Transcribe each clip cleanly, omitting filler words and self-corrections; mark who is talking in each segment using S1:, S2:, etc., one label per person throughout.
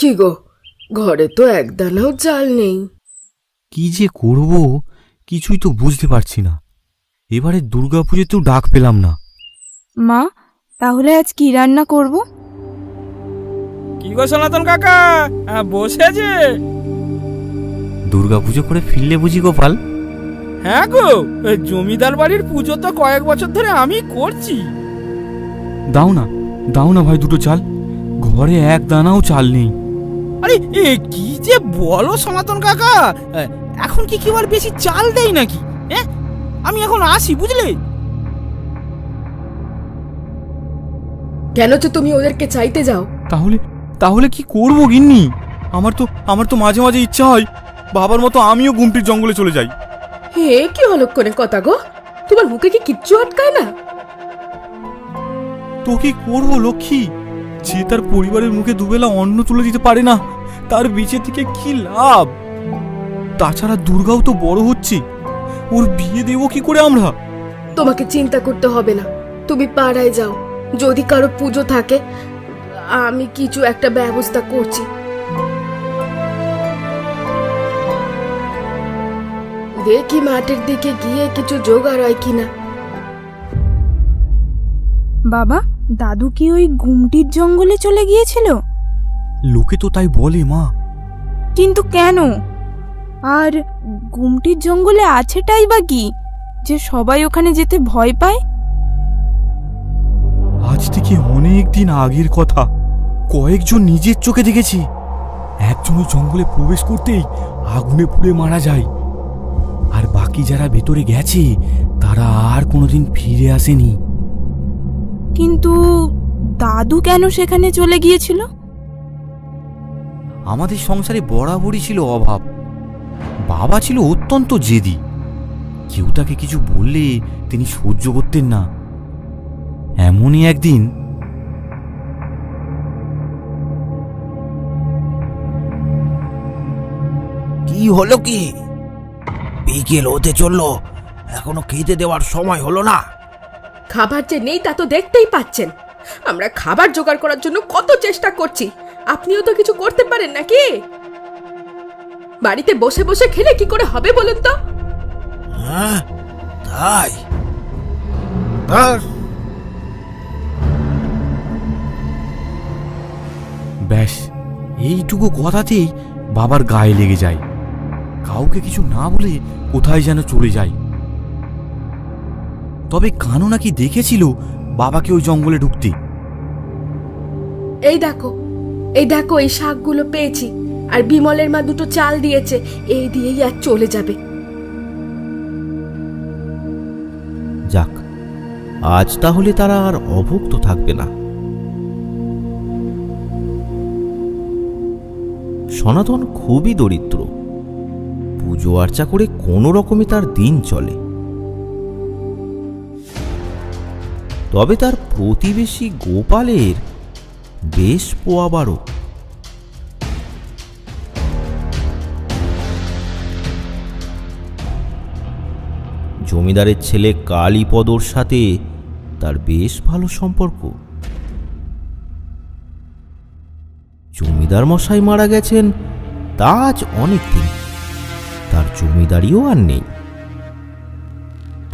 S1: কি গো, ঘরে তো একদানাও চাল নেই।
S2: কি যে করব কিছুই তো বুঝতে পারছি না। এবারে দুর্গাপুজোতেও ডাক পেলাম না।
S3: মা, তাহলে আজ কি রান্না করব?
S4: কি গো সনাতন কাকা, বসে আছে?
S2: দুর্গাপুজো করে ফিরলে বুঝি গোপাল?
S4: হ্যাঁ গো, জমিদার বাড়ির পুজো তো কয়েক বছর ধরে আমি করছি।
S2: দাও না, দাও না ভাই দুটো চাল, ঘরে এক দানাও চাল নেই।
S4: আরে কি যে বলো সনাতন কাকা, এখন কি কেউ আর বেশি চাল দেয় নাকি? আমি এখন আসি, বুঝলে?
S1: কেন তো তুমি ওদেরকে চাইতে যাও?
S2: তাহলে তাহলে কি করব গিন্নি? আমার তো মাঝে মাঝে ইচ্ছা হয় বাবার মতো আমিও গুমটির জঙ্গলে চলে যাই।
S1: হে, কি অলক্ষণে কথা গো, তোমার মুখে কি কিচ্ছু আটকায় না?
S2: তো কি করব লক্ষ্মী? যে তার পরিবারের মুখে দুবেলা অন্ন তুলে দিতে পারে না, তার বেঁচে থেকে কি লাভ? তাছাড়া দুর্গাও তো বড় হচ্ছে, ওর বিয়ে দেব কি করে আমরা?
S1: তোমাকে চিন্তা করতে হবে না, তুমি পাড়ায় যাও। যদি কারো পুজো থাকে আমি কিছু একটা ব্যবস্থা করছি। দেখি মাঠের দিকে গিয়ে কিছু জোগাড় হয় কিনা।
S3: বাবা, দাদু কি ওই গুমটির জঙ্গলে চলে গিয়েছিল?
S2: লোকে তো তাই বলে মা।
S3: কিন্তু কেন? আর গুমটির জঙ্গলে আছেটাই বা কি যে সবাই ওখানে যেতে ভয় পায়?
S2: আজ থেকে অনেক দিন আগের কথা, কয়েকজন নিজের চোখে দেখেছি একজন ওই জঙ্গলে প্রবেশ করতেই আগুনে পুড়ে মারা যায়, আর বাকি যারা ভেতরে গেছে তারা আর কোনোদিন ফিরে আসেনি।
S3: কিন্তু দাদু কেন সেখানে চলে গিয়েছিল?
S2: আমাদের সংসারে বরাবরই ছিল অভাব। বাবা ছিল অত্যন্ত জেদি, কেউ তাকে কিছু বললে তিনি সহ্য করতেন না। এমনই একদিন
S5: কি হলো কি? বিকেল হতে চললো, এখনো খেতে দেওয়ার সময় হলো না।
S1: খাবার যে নেই তা তো দেখতেই পাচ্ছেন। আমরা খাবার জোগাড় করার জন্য কত চেষ্টা করছি, আপনিও তো কিছু করতে পারেন নাকি? বাড়িতে বসে বসে খেলে কি করে হবে বলুন তো?
S5: হ্যাঁ, তাই?
S2: ব্যাস এইটুকু কথাতেই বাবার গায়ে লেগে যায়। কাউকে কিছু না বলে কোথায় যেন চলে যায়। তবে কানু নাকি দেখেছিল বাবাকে ওই জঙ্গলে ঢুকতে।
S1: এই দেখো, এই দেখো, এই শাকগুলো পেয়েছি, আর বিমলের মা দুটো চাল দিয়েছে, এই দিয়েই আর চলে যাবে।
S5: যাক, আজ তাহলে তারা আর অভুক্ত থাকবে না। সনাতন খুবই দরিদ্র, পুজো আর্চা করে কোনো রকমে তার দিন চলে। তবে তার প্রতিবেশী গোপালের বেশ পোয়াবারও। জমিদারের ছেলে কালীপদর সাথে তার বেশ ভালো সম্পর্ক। জমিদার মশাই মারা গেছেন তা আজ অনেক দিন, তার জমিদারিও আর নেই।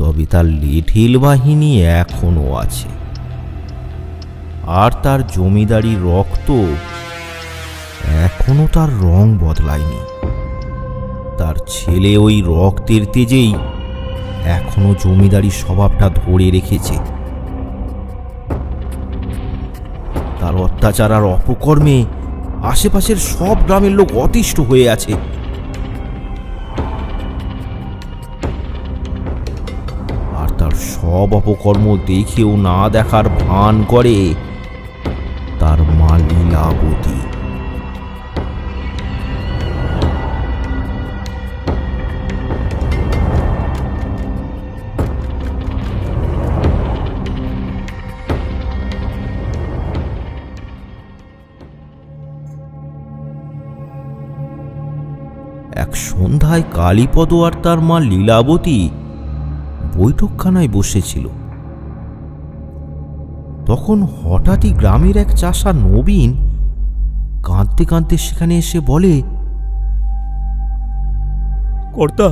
S5: তবে তার লেঠিল বাহিনী এখনো আছে, আর তার জমিদারি রক্ত এখনো তার রং বদলায়নি। তার ছেলে ওই রক্তের তেজেই এখনো জমিদারি স্বভাবটা ধরে রেখেছে। তার অত্যাচার আর অপকর্মে আশেপাশের সব গ্রামের লোক অতিষ্ঠ হয়ে আছে। আর তার সব অপকর্ম দেখেও না দেখার ভান করে তার মা লীলাবতী। এক সন্ধ্যায় কালীপদ আর তার মা লীলাবতী বৈঠকখানায় বসেছিল। তখন হঠাৎই গ্রামের এক চাষা নবীন কাঁদতে কাঁদতে সেখানে এসে বলে,
S2: কর্তা,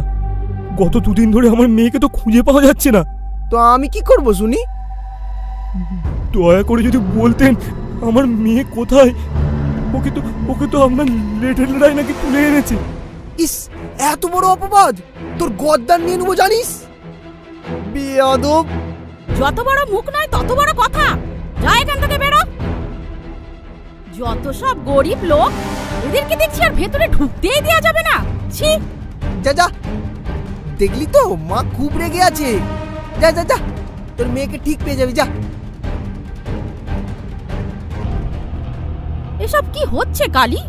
S2: গত দুদিন ধরে আমার মেয়েকে তো খুঁজে পাওয়া যাচ্ছে না।
S6: তো আমি কি করব শুনি?
S2: দয়া করে যদি বলতেন আমার মেয়ে কোথায়। ওকে তো আপনার লেটেলরাই নাকি তুলে এনেছে।
S6: ইস, এত বড় অপবাদ! তোর গদ্দার নিয়ে নেবো জানিস? বেয়াদব!
S7: যত বড় মুখ নয় তত বড় কথা। যা এখান থেকে বেরো। যত সব গরিব লোক, এদেরকে দেখছি আর ভেতরে ঢুকতেই দেয়া যাবে না। ছি!
S6: যা যা, দেখলি তো মা খুব রেগে আছে। যা যা যা, তোর মেয়েকে ঠিক পেয়ে যাবি, যা।
S7: এসব কি হচ্ছে কালী?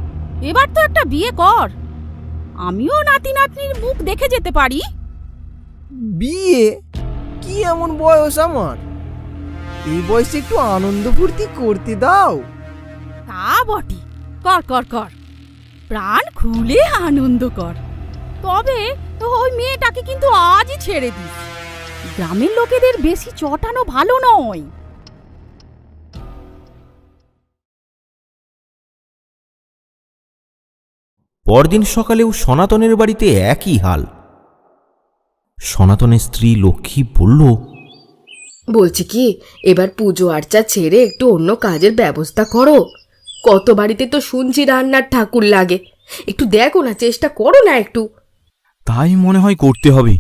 S7: এবার তো একটা বিয়ে কর, আমিও নাতি নাতনির মুখ দেখে যেতে পারি।
S6: বিয়ে? কি এমন বয়স আমার? এই বয়সে একটু আনন্দ ফুর্তি করতে দাও।
S7: তা বটে, কর কর কর, প্রাণ খুলে আনন্দ কর। তবে ওই মেয়েটাকে কিন্তু আজই ছেড়ে দিস। গ্রামের লোকেদের বেশি চটানো ভালো নয়।
S5: পরদিন সকালেও সনাতনের বাড়িতে একই হাল। সনাতনের স্ত্রী লক্ষ্মী বলল,
S1: বলছি কি, এবার পুজো আর্চা ছেড়ে একটু অন্য কাজের ব্যবস্থা করো। কত বাড়িতে তো শুনছি রান্নার ঠাকুর লাগে, একটু দেখো না, চেষ্টা করো না একটু।
S2: তাই মনে হয় করতে হবে।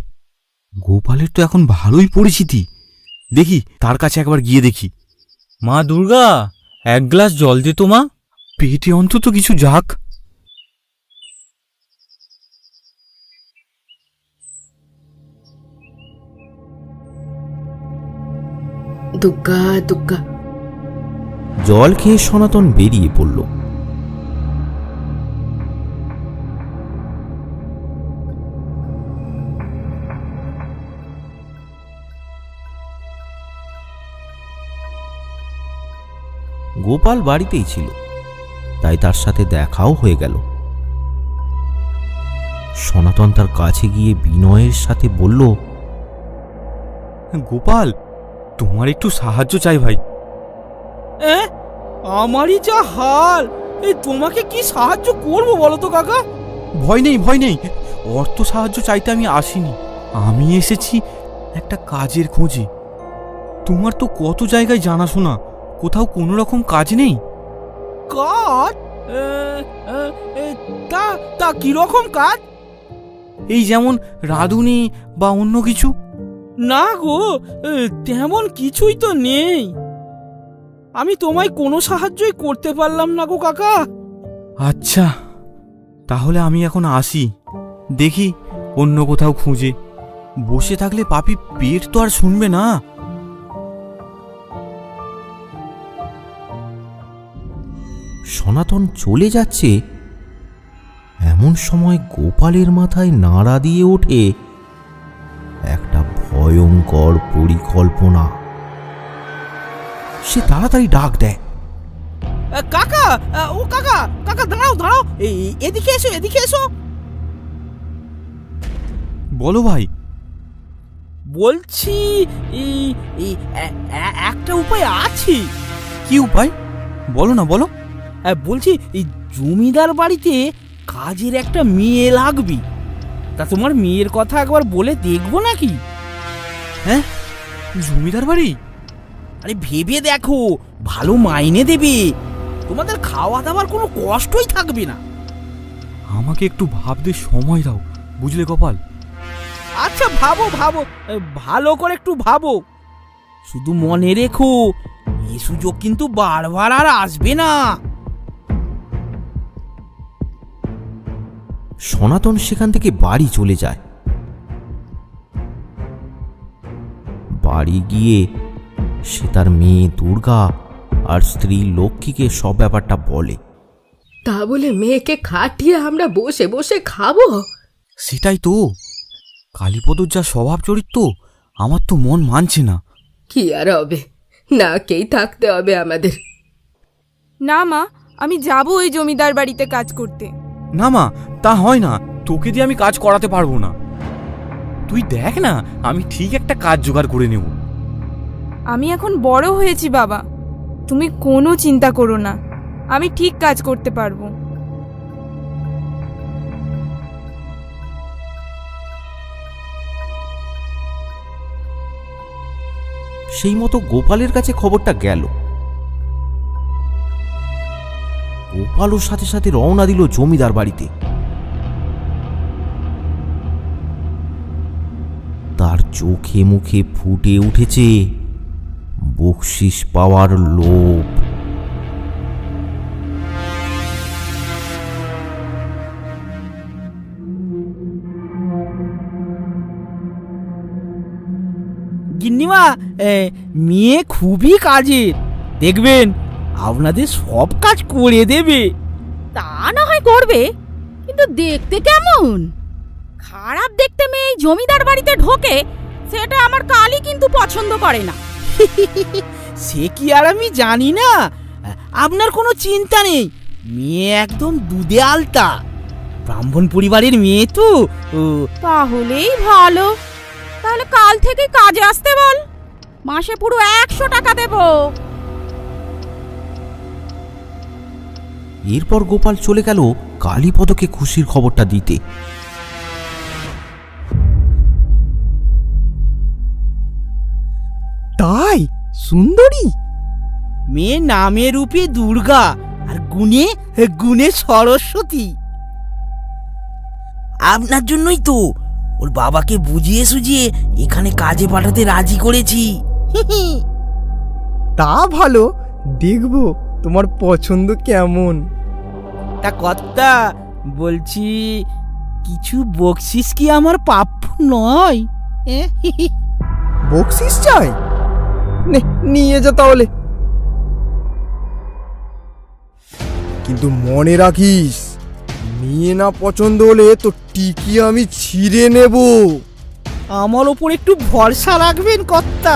S2: গোপালের তো এখন ভালোই পরিচিতি, দেখি তার কাছে একবার গিয়ে দেখি।
S4: মা দুর্গা, এক গ্লাস জল দে তো মা।
S2: পেটে অন্তত কিছু যাক।
S1: দুগ্গা দুগ্গা।
S5: জল খেয়ে সনাতন বেরিয়ে পড়ল। গোপাল বাড়িতেই ছিল, তাই তার সাথে দেখাও হয়ে গেল। সনাতন তার কাছে গিয়ে বিনয়ের সাথে বলল,
S2: গোপাল, তোমার একটু সাহায্য চাই ভাই।
S4: আমারই যা হাল, এই তোমাকে কি সাহায্য করবো বলো তো কাকা?
S2: ভয় নেই, ভয় নেই, অর্থ সাহায্য চাইতে আমি আসিনি। আমি এসেছি একটা কাজের খোঁজে। তোমার তো কত জায়গায় জানাশোনা, কোথাও কোনো রকম কাজ নেই?
S4: কাজ? তা তা কিরকম কাজ?
S2: এই যেমন রাঁধুনি বা অন্য কিছু?
S4: না গো, তেমন কিছুই তো নেই। আমি তোমায় কোনো সাহায্যই করতে পারলাম না গো কাকা।
S2: আচ্ছা, তাহলে আমি এখন আসি, দেখি অন্য কোথাও খুঁজে। বসে থাকলে পাপি পেট তো আর শুনবে না।
S5: সনাতন চলে যাচ্ছে, এমন সময় গোপালের মাথায় নাড়া দিয়ে ওঠে একটা ভয়ঙ্কর পরিকল্পনা। সে তাড়াতাড়ি ডাক দেয়,
S4: কাকা, ও কাকা, কাকা দাঁড়াও দাঁড়াও, এদিকে এসো, এদিকে এসো।
S2: বলো ভাই।
S4: বলছি একটা উপায় আছে।
S2: কি উপায়? বলো না, বলো।
S4: বলছি এই জমিদার বাড়িতে কাজের একটা মেয়ে লাগবে, তা তোমার মেয়ের কথা একবার বলে দেখবো নাকি?
S2: হ্যাঁ, জমিদার বাড়ি?
S4: আরে ভেবে দেখো, ভালো মাইনে দেবে, তোমাদের খাওয়া দাওয়ার কোনো কষ্টই থাকবে না।
S2: আমাকে একটু ভাবতে সময় দাও, বুঝলে গোপাল?
S4: আচ্ছা ভাবো ভাবো, ভালো করে একটু ভাবো। শুধু মনে রেখো, এই সুযোগ কিন্তু বারবার আর আসবে না।
S5: সনাতন সেখান থেকে বাড়ি চলে যায়। বাড়ি গিয়ে সে তার মেয়ে দুর্গা আর স্ত্রী লক্ষ্মীকে সব ব্যাপারটা বলে।
S1: তা বলে মেয়েকে খাটিয়ে আমরা বসে বসে খাবো?
S2: সেটাই তো, কালীপদর যা স্বভাব চরিত্র, আমার তো মন মানছে না।
S1: কি আর হবে, না কেই থাকতে হবে আমাদের।
S3: না মা, আমি যাব ওই জমিদার বাড়িতে কাজ করতে।
S2: না মা, তা হয় না, তোকে দিয়ে আমি কাজ করাতে পারবো না। তুই দেখ না, আমি ঠিক একটা কাজ জোগাড় করে নেব।
S3: আমি এখন বড় হয়েছি বাবা, তুমি কোনো চিন্তা করো না। আমি ঠিক কাজ করতে পারবো।
S5: সেই মতো গোপালের কাছে খবরটা গেল। গোপালও সাথে সাথে রওনা দিল জমিদার বাড়িতে। তার চোখে মুখে ফুটে উঠেছে বকশিস পাওয়ার লোভ।
S4: গিন্নিমা, মেয়ে খুবই কাজের, দেখবেন আপনাদের সব কাজ করে দেবে।
S7: তা না হয় করবে, কিন্তু দেখতে কেমন? খারাপ দেখতে মেয়ে এই জমিদার বাড়িতে ঢোকে, সেটা আমার কালী কিন্তু পছন্দ করে না।
S4: সে কি আর আমি জানি না? আপনার কোনো চিন্তা নেই, মেয়ে একদম দুধে আলতা, ব্রাহ্মণ পরিবারের মেয়ে তো।
S7: তাহলেই ভালো। তাহলে কাল থেকে কাজে আসতে বল, মাসে পুরো 100 টাকা দেব।
S5: এরপর গোপাল চলে গেল কালীপদকে খুশির খবরটা দিতে।
S6: তাই সুন্দরী?
S4: মেয়ে নামে রূপে দুর্গা, আর গুণে গুণে সরস্বতী। আপনার জন্যই তো ওর বাবাকে বুঝিয়ে সুঝিয়ে এখানে কাজে পাঠাতে রাজি করেছি।
S6: তা ভালো, দেখবো তোমার পছন্দ কেমন।
S4: তা কর্তা, বলছি কিছু বকশিস কি আমার প্রাপ্য নয়?
S6: বকশিস চাই? নে, নিয়ে যা তাহলে। কিন্তু মনে রাখিস, মেয়ে না পছন্দ হলে তো টিকি আমি ছিঁড়ে নেব।
S4: আমার ওপর একটু ভরসা রাখবেন কর্তা।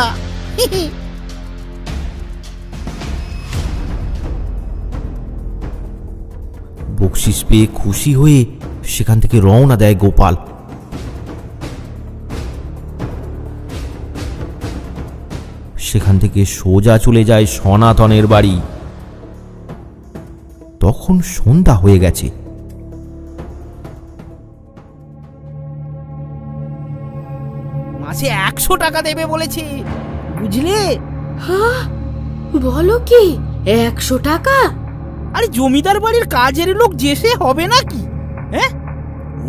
S5: বকশিস পেয়ে খুশি হয়ে সেখান থেকে রওনা দেয় গোপাল। সেখান থেকে সোজা চলে যায় সনাতনের বাড়ি। তখন সন্ধ্যা হয়ে গেছে।
S4: মাসে 100 টাকা দেবে বলেছে, বুঝলে?
S1: হ্যাঁ, বলো কি 100 টাকা?
S4: আরে জমিদার বাড়ির কাজের লোক যে সে হবে নাকি? হ্যাঁ,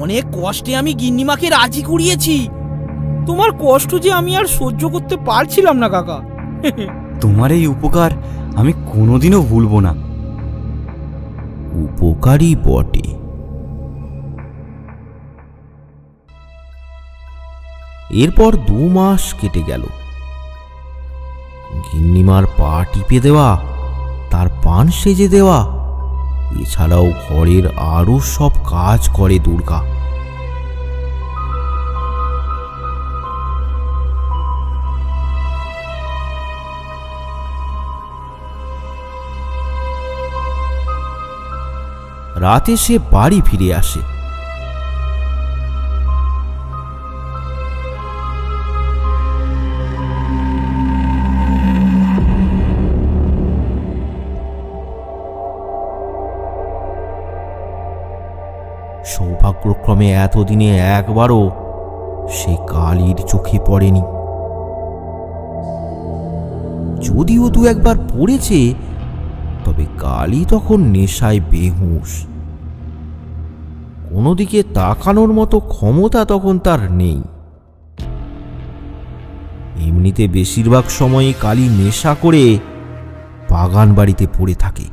S4: অনেক কষ্টে আমি গিন্নিমাকে রাজি করিয়েছি। তোমার কষ্ট যে আমি আর সহ্য করতে পারছিলাম না কাকা।
S2: তোমার এই উপকার আমি কোনোদিনও ভুলবো না।
S5: উপকারী বটে। এরপর 2 মাস কেটে গেল। গিন্নিমার পা টিপে দেওয়া, তার পান সেজে দেওয়া, এছাড়াও ঘরের আরো সব কাজ করে দুর্গা। রাতে সে বাড়ি ফিরে আসে। সৌভাগ্যক্রমে এতদিনে একবারও সে কালীর চোখে পড়েনি। যদিও 2-1 পড়েছে, তবে কালী তখন নেশায় বেহুঁশ। কোনো দিকে তাকানোর মতো ক্ষমতা তখন তার নেই। এমনিতে বেশিরভাগ সময় কালী নেশা করে বাগান বাড়িতে পড়ে থাকে।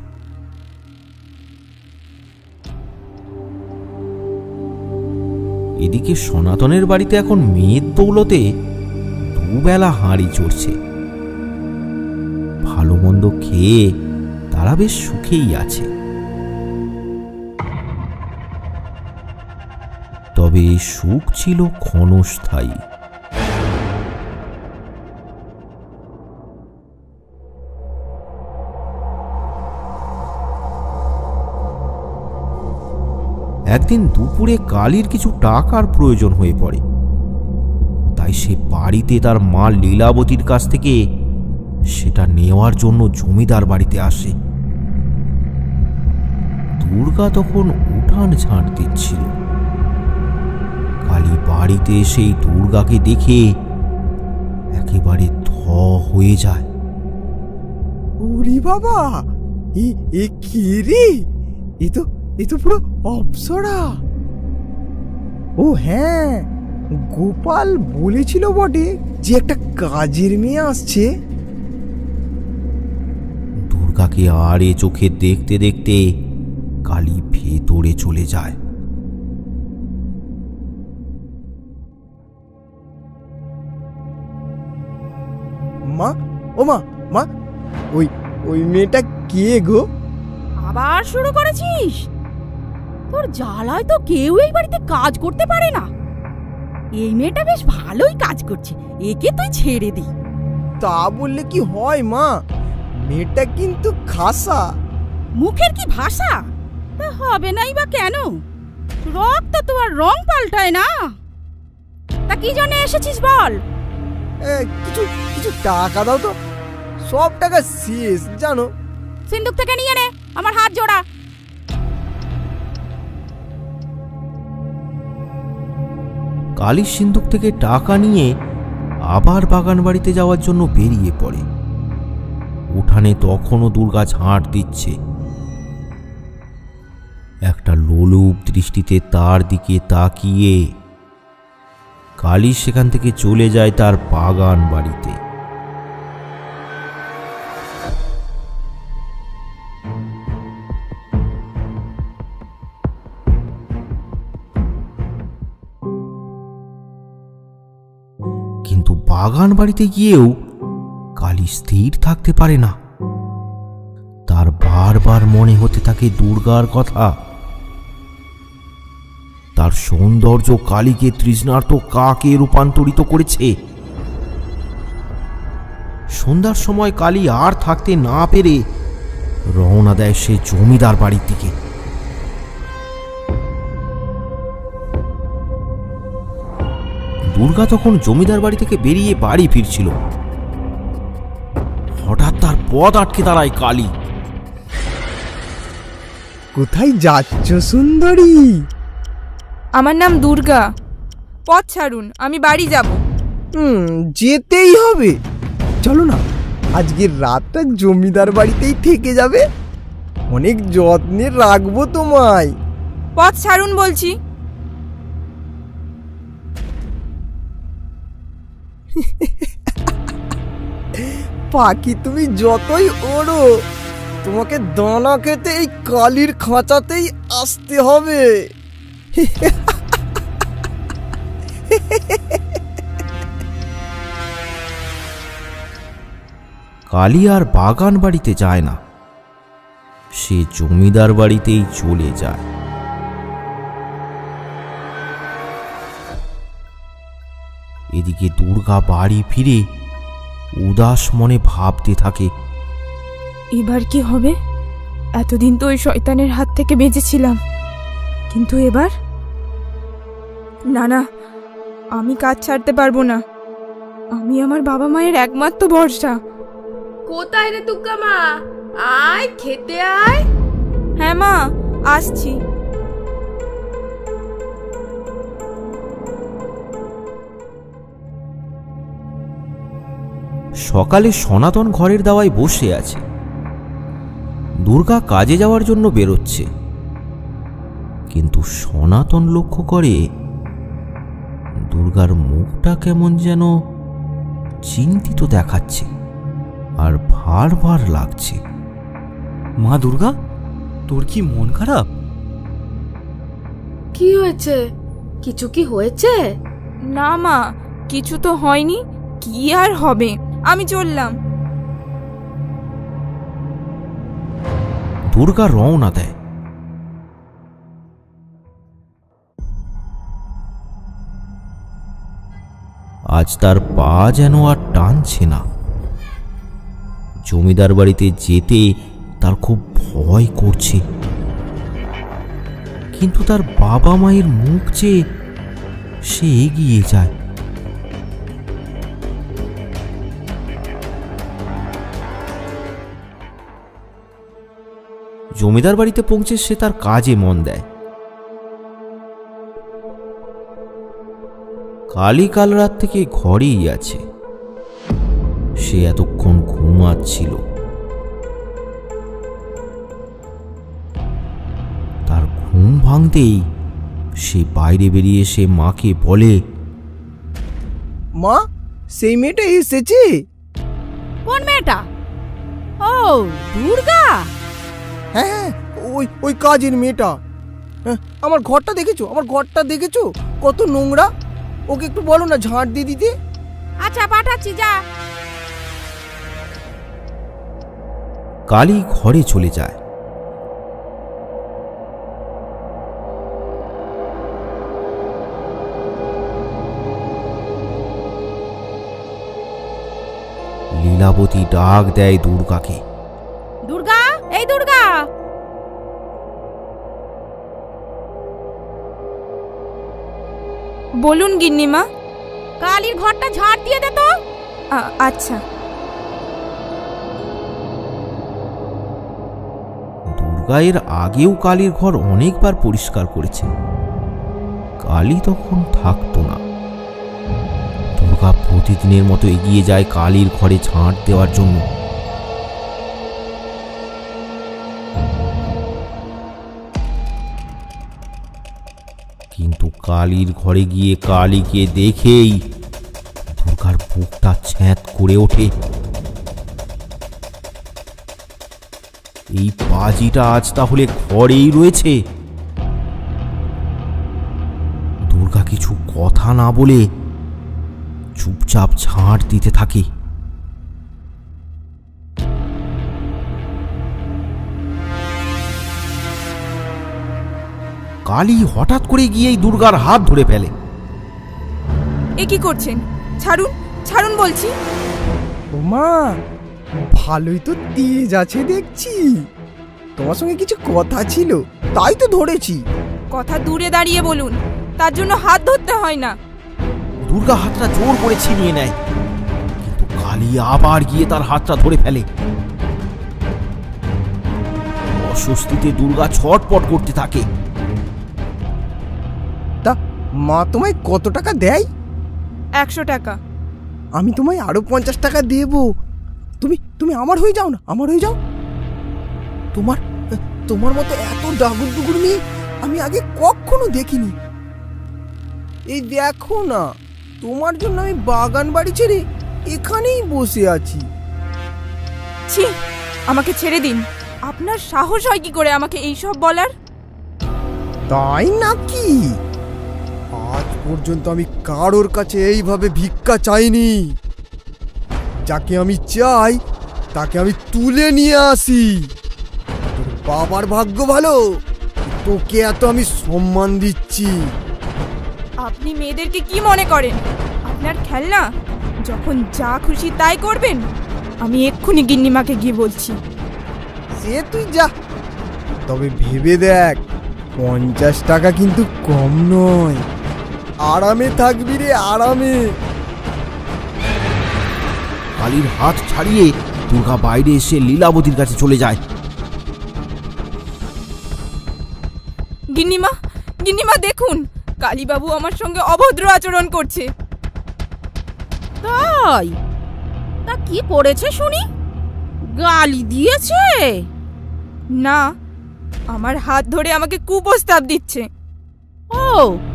S5: এদিকে সনাতনের বাড়িতে এখন মেয়ের দৌলতে 2 বেলা হাঁড়ি চড়ছে। ভালো মন্দ খেয়ে তারা বেশ সুখেই আছে। তবে এই সুখ ছিল ক্ষণস্থায়ী। একদিন দুপুরে কালীর কিছু টাকার প্রয়োজন হয়ে পড়ে। তাই সে বাড়িতে তার মা লীলাবতীর কাছ থেকে সেটা নেওয়ার জন্য জমিদার বাড়িতে আসে। দুর্গা তখন উঠান ঝাঁট দিচ্ছিল। কালী বাড়িতে সেই দুর্গাকে দেখে একেবারে থ হয়ে যায়।
S6: ওরে বাবা, এ কি রে? এ তো পুরো অপ্সরা। ও হ্যাঁ, গোপাল বলেছিল বটে যে একটা কাজের মেয়ে আসছে।
S5: দুর্গাকে আড়ে চোখে দেখতে দেখতে কালী ভেতরে চলে যায়।
S6: মা, ও মা, ওই মেয়েটা কে গো?
S7: আবার শুরু করেছিস? তোর জ্বালায় তো কেউ এই বাড়িতে কাজ করতে পারে না। এই মেয়েটা বেশ ভালোই কাজ করছে, একে তুই ছেড়ে দে।
S6: তা বললে কি হয় মা? মেয়েটা কিন্তু খাসা।
S7: মুখের কি ভাষা? তা হবে নাই বা কেন? রক্ত তো আর রং পাল্টায় না। তা কি জন্য এসেছিস বল?
S6: কিছু টাকা দাও তো, সব টাকা শেষ জানো।
S7: সিন্দুক থেকে নিয়ে নে, আমার হাত জোড়া।
S5: কালীর সিন্দুক থেকে টাকা নিয়ে আবার বাগান বাড়িতে যাওয়ার জন্য বেরিয়ে পড়ে। উঠানে তখনও দুর্গা ঝাঁট দিচ্ছে। একটা লোলুপ দৃষ্টিতে তার দিকে তাকিয়ে কালী সেখান থেকে চলে যায় তার বাগান বাড়িতে। কিন্তু বাগান বাড়িতে গিয়েও কালী স্থির থাকতে পারে না। তার বারবার মনে হতে থাকে দুর্গার কথা। তার সৌন্দর্য কালীকে তৃষ্ণার্ত কাকে রূপান্তরিত করেছে। সন্ধ্যার সময় কালী আর থাকতে না পেরে রওনা দেয় সে জমিদার বাড়ির দিকে। দুর্গা তখন জমিদার বাড়ি থেকে বেরিয়ে বাড়ি ফিরছিল। হঠাৎ তার পথ আটকে দাঁড়ায় কালী।
S6: কোথায় যাচ্ছ সুন্দরী?
S3: আমার নাম দুর্গা, পথ ছাড়ুন, আমি বাড়ি যাব।
S6: যেতেই হবে। চলো না, আজকের রাতটা জমিদার বাড়িতেই থেকে যাবে। অনেক যত্নে রাখবো তোমায়।
S3: পথ ছাড়ুন বলছি।
S6: পাখি তুমি যতই ওড়ো, তোমাকে দানা খেতে এই কালির খাঁচাতেই আসতে হবে।
S5: কালী আর বাগান বাড়িতে যায় না, সে জমিদার বাড়িতেই চলে যায়। এদিকে দুর্গা বাড়ি ফিরে উদাস মনে ভাবতে থাকে,
S3: এবার কি হবে? এতদিন তো ওই শয়তানের হাত থেকে বেঁচেছিলাম, কিন্তু এবার না, আমি কাজ ছাড়তে পারবো না। আমি আমার বাবা মায়ের একমাত্র ভরসা।
S1: কোথায় রে তুক্কা মা? আয় খেতে আয়।
S3: হ্যাঁ মা, আসছি।
S5: সকালে সনাতন ঘরের দাওয়ায় বসে আছে। দুর্গা কাজে যাওয়ার জন্য বেরোচ্ছে, কিন্তু সনাতন লক্ষ্য করে দুর্গার মুখটা কেমন যেন চিন্তিত দেখাচ্ছে আর ভার ভার লাগছে।
S2: মা দুর্গা, তোর কি মন খারাপ?
S1: কি হয়েছে? কিছু কি হয়েছে?
S3: না মা, কিছু তো হয়নি। কি আর হবে, আমি চললাম।
S5: দুর্গা রওনা দেয়। আজ তার পা যেন আর টানছে না। জমিদার বাড়িতে যেতে তার খুব ভয় করছে, কিন্তু তার বাবা মায়ের মুখ চেয়ে সে এগিয়ে যায়। জমিদার বাড়িতে পৌঁছে সে তার কাজে মন দেয়। কালী কাল রাত থেকে ঘরেই আছে। সে এতক্ষণ ঘুমাচ্ছিল। তার ঘুম ভাঙতেই সে বাইরে বেরিয়ে এসে মাকে বলে,
S6: মা, সেই মেয়েটা এসেছে।
S7: কোন মেয়েটা? ও দুর্গা।
S6: হ্যাঁ হ্যাঁ, ওই কাজের মেয়েটা। হ্যাঁ, আমার ঘরটা দেখেছো? আমার ঘরটা দেখেছো কত নোংরা? ওকে একটু বলো না ঝাঁট দিয়ে দিতে।
S7: আচ্ছা পাঠাচ্ছি, যা।
S5: কালী ঘরে চলে যায়। লীলাবতী ডাক দেয় দুর্গাকে।
S7: দুর্গা, এই দুর্গা।
S3: বলুন গিন্নিমা।
S7: কালীর ঘরটা ঝাড় দিয়ে দে তো।
S3: আচ্ছা।
S5: দুর্গা এর আগেও কালীর ঘর অনেকবার পরিষ্কার করেছে। কালী তখন থাকতো না। দুর্গা প্রতিদিনের মতো এগিয়ে যায় কালীর ঘরে ঝাঁট দেওয়ার জন্য। কিন্তু কালীর ঘরে গিয়ে কালীকে দেখেই দুর্গার বুকটা ছ্যাঁত করে ওঠে। এই পাজিটা আজ তাহলে ঘরেই রয়েছে। দুর্গা কিছু কথা না বলে চুপচাপ ঝাঁট দিতে থাকে। কালী হঠাৎ করে গিয়েই দুর্গার হাত ধরে ফেলে।
S3: এ কি করছেন? ছাড়ুন, ছাড়ুন বলছি।
S6: ও মা, ভালোই তো তেজ আছে দেখছি। তোমার সঙ্গে কিছু কথা ছিল, তাই তো ধরেছি।
S3: কথা দূরে দাঁড়িয়ে বলুন, তার জন্য হাত ধরতে হয় না।
S5: দুর্গা হাতটা জোর করে ছিনিয়ে নেয়, কিন্তু কালী আবার গিয়ে তার হাতটা ধরে ফেলে। অস্বস্তিতে দুর্গা ছটপট করতে থাকে।
S6: তা মা তোমায় কত টাকা দেয়?
S3: 100 টাকা।
S6: আমি তোমায় আরো 50 টাকা দেব। তুমি আমার হয়ে যাও না, আমার হয়ে যাও। তোমার মতো এত ডাগুর ডুগুর মেয়ে আমি আগে কখনো দেখিনি। এই দেখো না, তোমার জন্য আমি বাগান বাড়ি ছেড়ে এখানেই বসে আছি।
S3: ছি, আমাকে ছেড়ে দিন। আপনার সাহস হয় কি করে আমাকে এইসব বলার?
S6: তাই নাকি? আজ পর্যন্ত আমি কারোর কাছে এইভাবে ভিক্ষা চাইনি। যাকে আমি চাই তাকে আমি তুলে নিয়ে আসি। তোর বাবার ভাগ্য ভালো, তোকে এত আমি সম্মান দিচ্ছি।
S3: আপনি মেয়েদেরকে কি মনে করেন? আপনার খেলনা? যখন যা খুশি তাই করবেন। আমি এক্ষুনি গিন্নিমাকে গিয়ে বলছি।
S6: সে তুই যা, তবে ভেবে দেখ 50 টাকা কিন্তু কম নয়। আরামে থাকবি রে, আরামে।
S5: কালীর হাত ছাড়িয়ে দুর্গা বাইরে এসে লীলাবতীর কাছে চলে যায়।
S3: গিন্নিমা, গিন্নিমা দেখুন, কালীবাবু আমার সঙ্গে অভদ্র আচরণ করছে।
S7: তাই? তা কি করেছে শুনি? গালি দিয়েছে?
S3: না, আমার হাত ধরে আমাকে কুপ্রস্তাব দিচ্ছে।
S7: ও,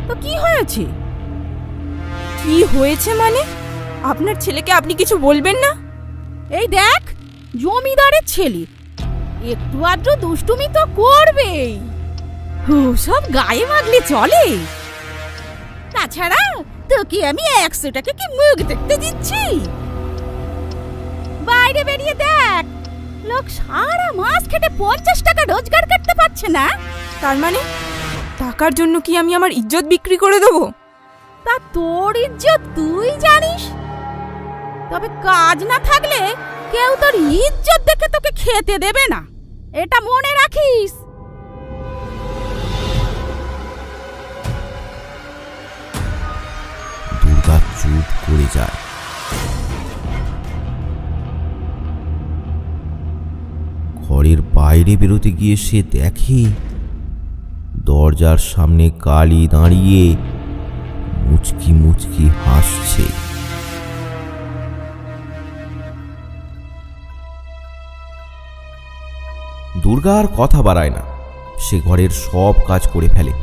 S7: তো কি হয়েছে?
S3: কি হয়েছে মানে? আপনার ছেলেকে আপনি কিছু বলবেন না?
S7: এই দেখ, জমিদারের ছেলে একটু আধটু দুষ্টুমি তো করবেই। সব গায়ে মাগলে চলে? তাছাড়া তোকে আমি 100 টাকা কি মুখ দেখতে দিচ্ছি? বাইরে বেরিয়ে দেখ, লোক সারা মাস খেটে 50 টাকা রোজগার করতে পারছে না।
S3: তার মানে টাকার জন্য কি আমি আমার ইজ্জত বিক্রি করে দেবো?
S7: তা তোর ইজ্জত তুই জানিস। তবে কাজ না থাকলে কেউ তোর ইজ্জত দেখে তোকে খেতে দেবে না, এটা মনে রাখিস।
S5: দুর্গা চুপ করে যায়। ঘরের বাইরে বাইরে বেরোতে গিয়ে সে দেখে দরজার সামনে কালী দাঁড়িয়ে মুচকি মুচকি হাসছে। দুর্গা আর কথা বাড়ায় না, সে ঘরের সব কাজ করে ফেলে।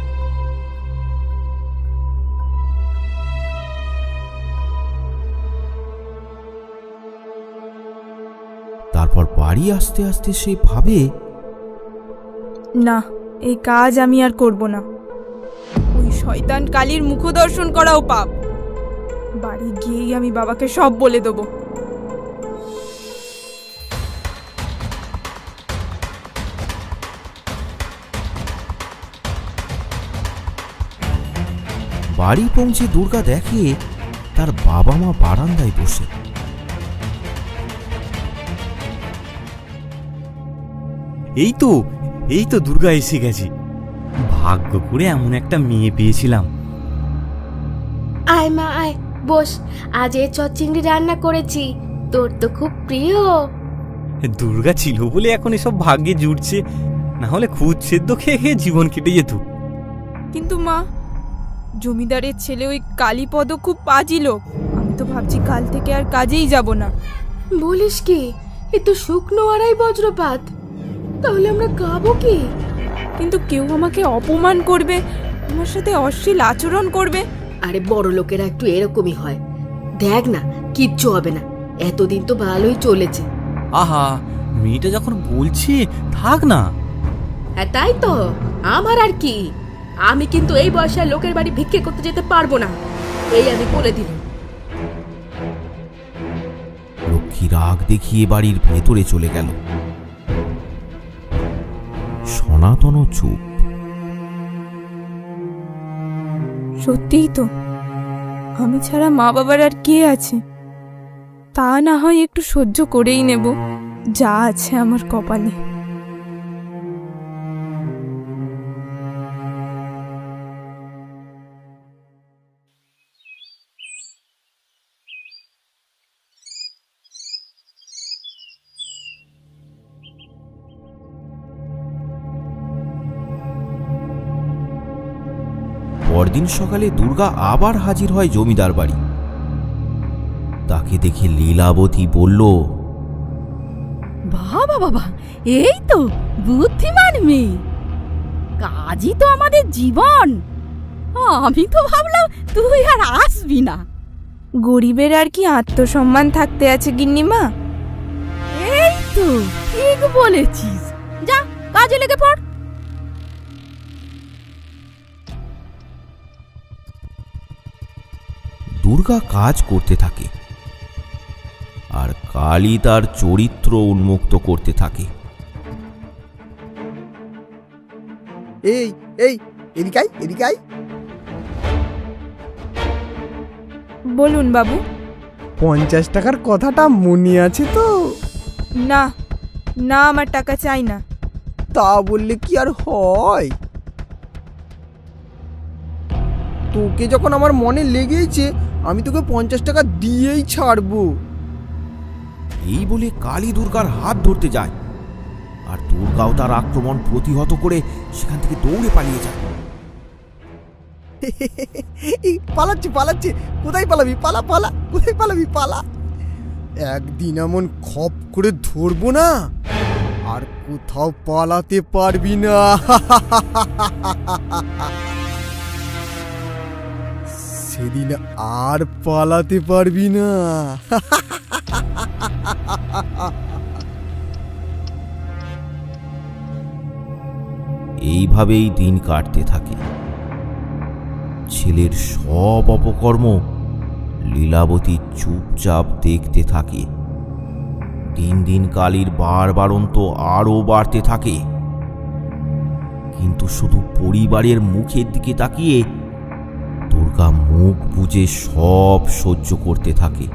S5: তারপর বাড়ি আসতে আসতে সে ভাবে,
S3: না, এই কাজ আমি আর করব না। ওই শয়তান কালীর মুখ দর্শন করাও পাপ। বাড়ি গিয়েই আমি বাবাকে সব বলে দেবো।
S5: বাড়ি পৌঁছে দুর্গা দেখে তার বাবা মা বারান্দায় বসে।
S2: এই তো দুর্গা এসে গেছি। ভাগ্য করে এমন একটা মেয়ে পেয়েছিলাম।
S1: আয় মা আয়, বস। আজ এই চচ্চিংড়ি রান্না করেছি, তোর তো খুব প্রিয়।
S2: দুর্গা ছিল বলে এখন এসব ভাগ্যে জুটছে, না হলে খুদ সেদ্ধ খেয়ে খেয়ে জীবন কেটে যেত।
S3: কিন্তু মা, জমিদারের ছেলে ওই কালীপদ খুব পাজি লোক। আমি তো ভাবছি কাল থেকে আর কাজেই যাব না।
S1: বলিস কি? এ তো শুকনো আড়াই বজ্রপাত। তাহলে আমরা খাবো কি?
S3: কিন্তু কেউ আমাকে অপমান করবে, আমার সাথে অশ্লীল আচরণ করবে।
S1: আরে বড় লোকেরা একটু এরকমই হয়। দেখ না, কিচ্ছু হবে না, এতদিন তো ভালোই চলেছে।
S2: আহা, মেয়েটা যখন বলছে থাক না।
S1: হ্যাঁ তাই তো, আমার আর কি। আমি কিন্তু এই বয়সে লোকের বাড়ি ভিক্ষে করতে যেতে পারবো না, এই আমি বলে দিলাম।
S5: লক্ষ্মী রাগ দেখিয়ে বাড়ির ভেতরে চলে গেল। সনাতন চুপ।
S3: সত্যিই তো, আমি ছাড়া মা বাবার আর কে আছে? তা না হয় একটু সহ্য করেই নেব, যা আছে আমার কপালে।
S5: পরদিন সকালে দুর্গা আবার হাজির হয় জমিদার বাড়ি। তাকে দেখে লীলাবতী বলল,
S7: বাবা বাবা, এই তো বুদ্ধিমান মেয়ে। কাজই তো আমাদের জীবন। আমি তো ভাবলাম তুই আর আসবি না।
S3: গরিবের আর কি আত্মসম্মান থাকতে আছে গিন্নিমা?
S7: এই তো ঠিক বলেছিস, যা কাজে লেগে পড়।
S5: দুর্গা কাজ করতে থাকে আর কালী তার চরিত্র উন্মুক্ত করতে থাকে।
S6: এই এই এদিকাই এদিকাই।
S3: বলুন বাবু।
S6: 50 টাকার কথাটা মনে আছে তো?
S3: না না, আমার টাকা চাই না।
S6: তা বললে কি আর হয়? তোকে যখন আমার মনে লেগেছে, আমি তোকে 50 টাকা দিয়েই ছাড়বো।
S5: এই বলে কালী দুর্গার হাত ধরতে যায়, আর দুর্গাও তার আক্রমণ প্রতিহত করে সেখান থেকে দৌড়ে পালিয়ে যায়।
S6: পালাচ্ছে পালাচ্ছে, কোথায় পালাবি? পালা পালা, কোথায় পালাবি? পালা। একদিন এমন খপ করে ধরবো না, আর কোথাও পালাতে পারবি না। সেদিন আর পালাতে পারবি না।
S5: এইভাবেই দিন কাটতে থাকে। ছেলের সব অপকর্ম লীলাবতী চুপচাপ দেখতে থাকে। দিন দিন কালীর বাড়ন্ত আরও বাড়তে থাকে, কিন্তু শুধু পরিবারের মুখের দিকে তাকিয়ে দুর্গা মুখ বুজে সব সহ্য করতে থাকে।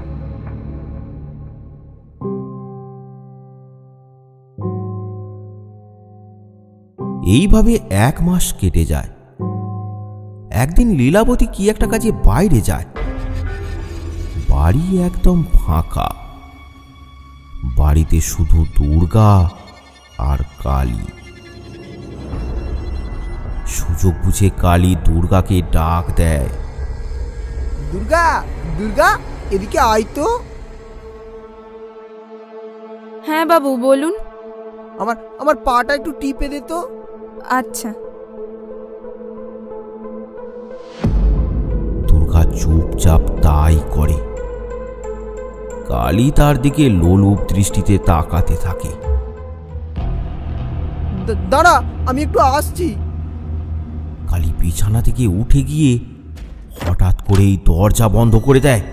S5: এইভাবে 1 মাস কেটে যায়। একদিন লীলাবতী কি একটা কাজে বাইরে যায়। বাড়ি একদম ফাঁকা। বাড়িতে শুধু দুর্গা আর কালী। সুযোগ বুঝে কালী দুর্গাকে ডাক দেয়।
S6: দুর্গা, দুর্গা, এদিকে আয় তো।
S3: হ্যাঁ বাবু বলুন।
S6: আমার পাটা একটু টিপে দে তো।
S3: আচ্ছা।
S5: দুর্গা চুপচাপ তাই করে। কালী তার দিকে লোলুপ দৃষ্টিতে তাকাতে থাকে।
S6: দাঁড়া, আমি একটু আসছি।
S5: কালী বিছানা থেকে উঠে গিয়ে হঠাৎ করেই দরজা বন্ধ করে দেয়।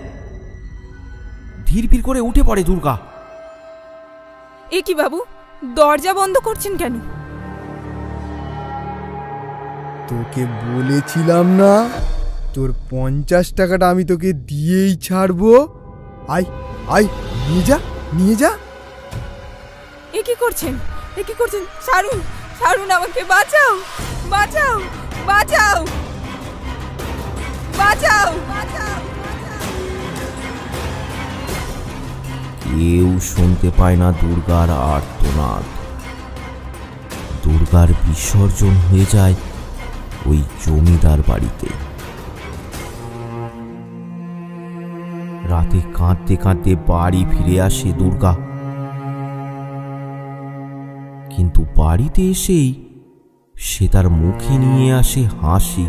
S5: ধীর করে উঠে পড়ে দুর্গা।
S3: এ কি বাবু, দরজা বন্ধ করছেন কেন?
S6: তোকে বলেছিলাম না তোর 50 টাকাটা আমি তোকে দিয়েই ছাড়বো। আয় আয়, নিয়ে যা, নিয়ে যা।
S3: এ কি করছেন? এ কি করছেন? ছাড়ুন, ছাড়ুন আমাকে, বাঁচাও, বাঁচাও, বাঁচাও, বাঁচাও, বাঁচাও।
S5: কেউ শুনতে পায় না দুর্গার আর্তনাদ। দুর্গার বিসর্জন হয়ে যায় ওই জমিদার বাড়িতে। রাতে কাঁদতে কাঁদতে বাড়ি ফিরে আসে দুর্গা। কিন্তু বাড়িতে এসেই সে তার মুখে নিয়ে আসে হাসি।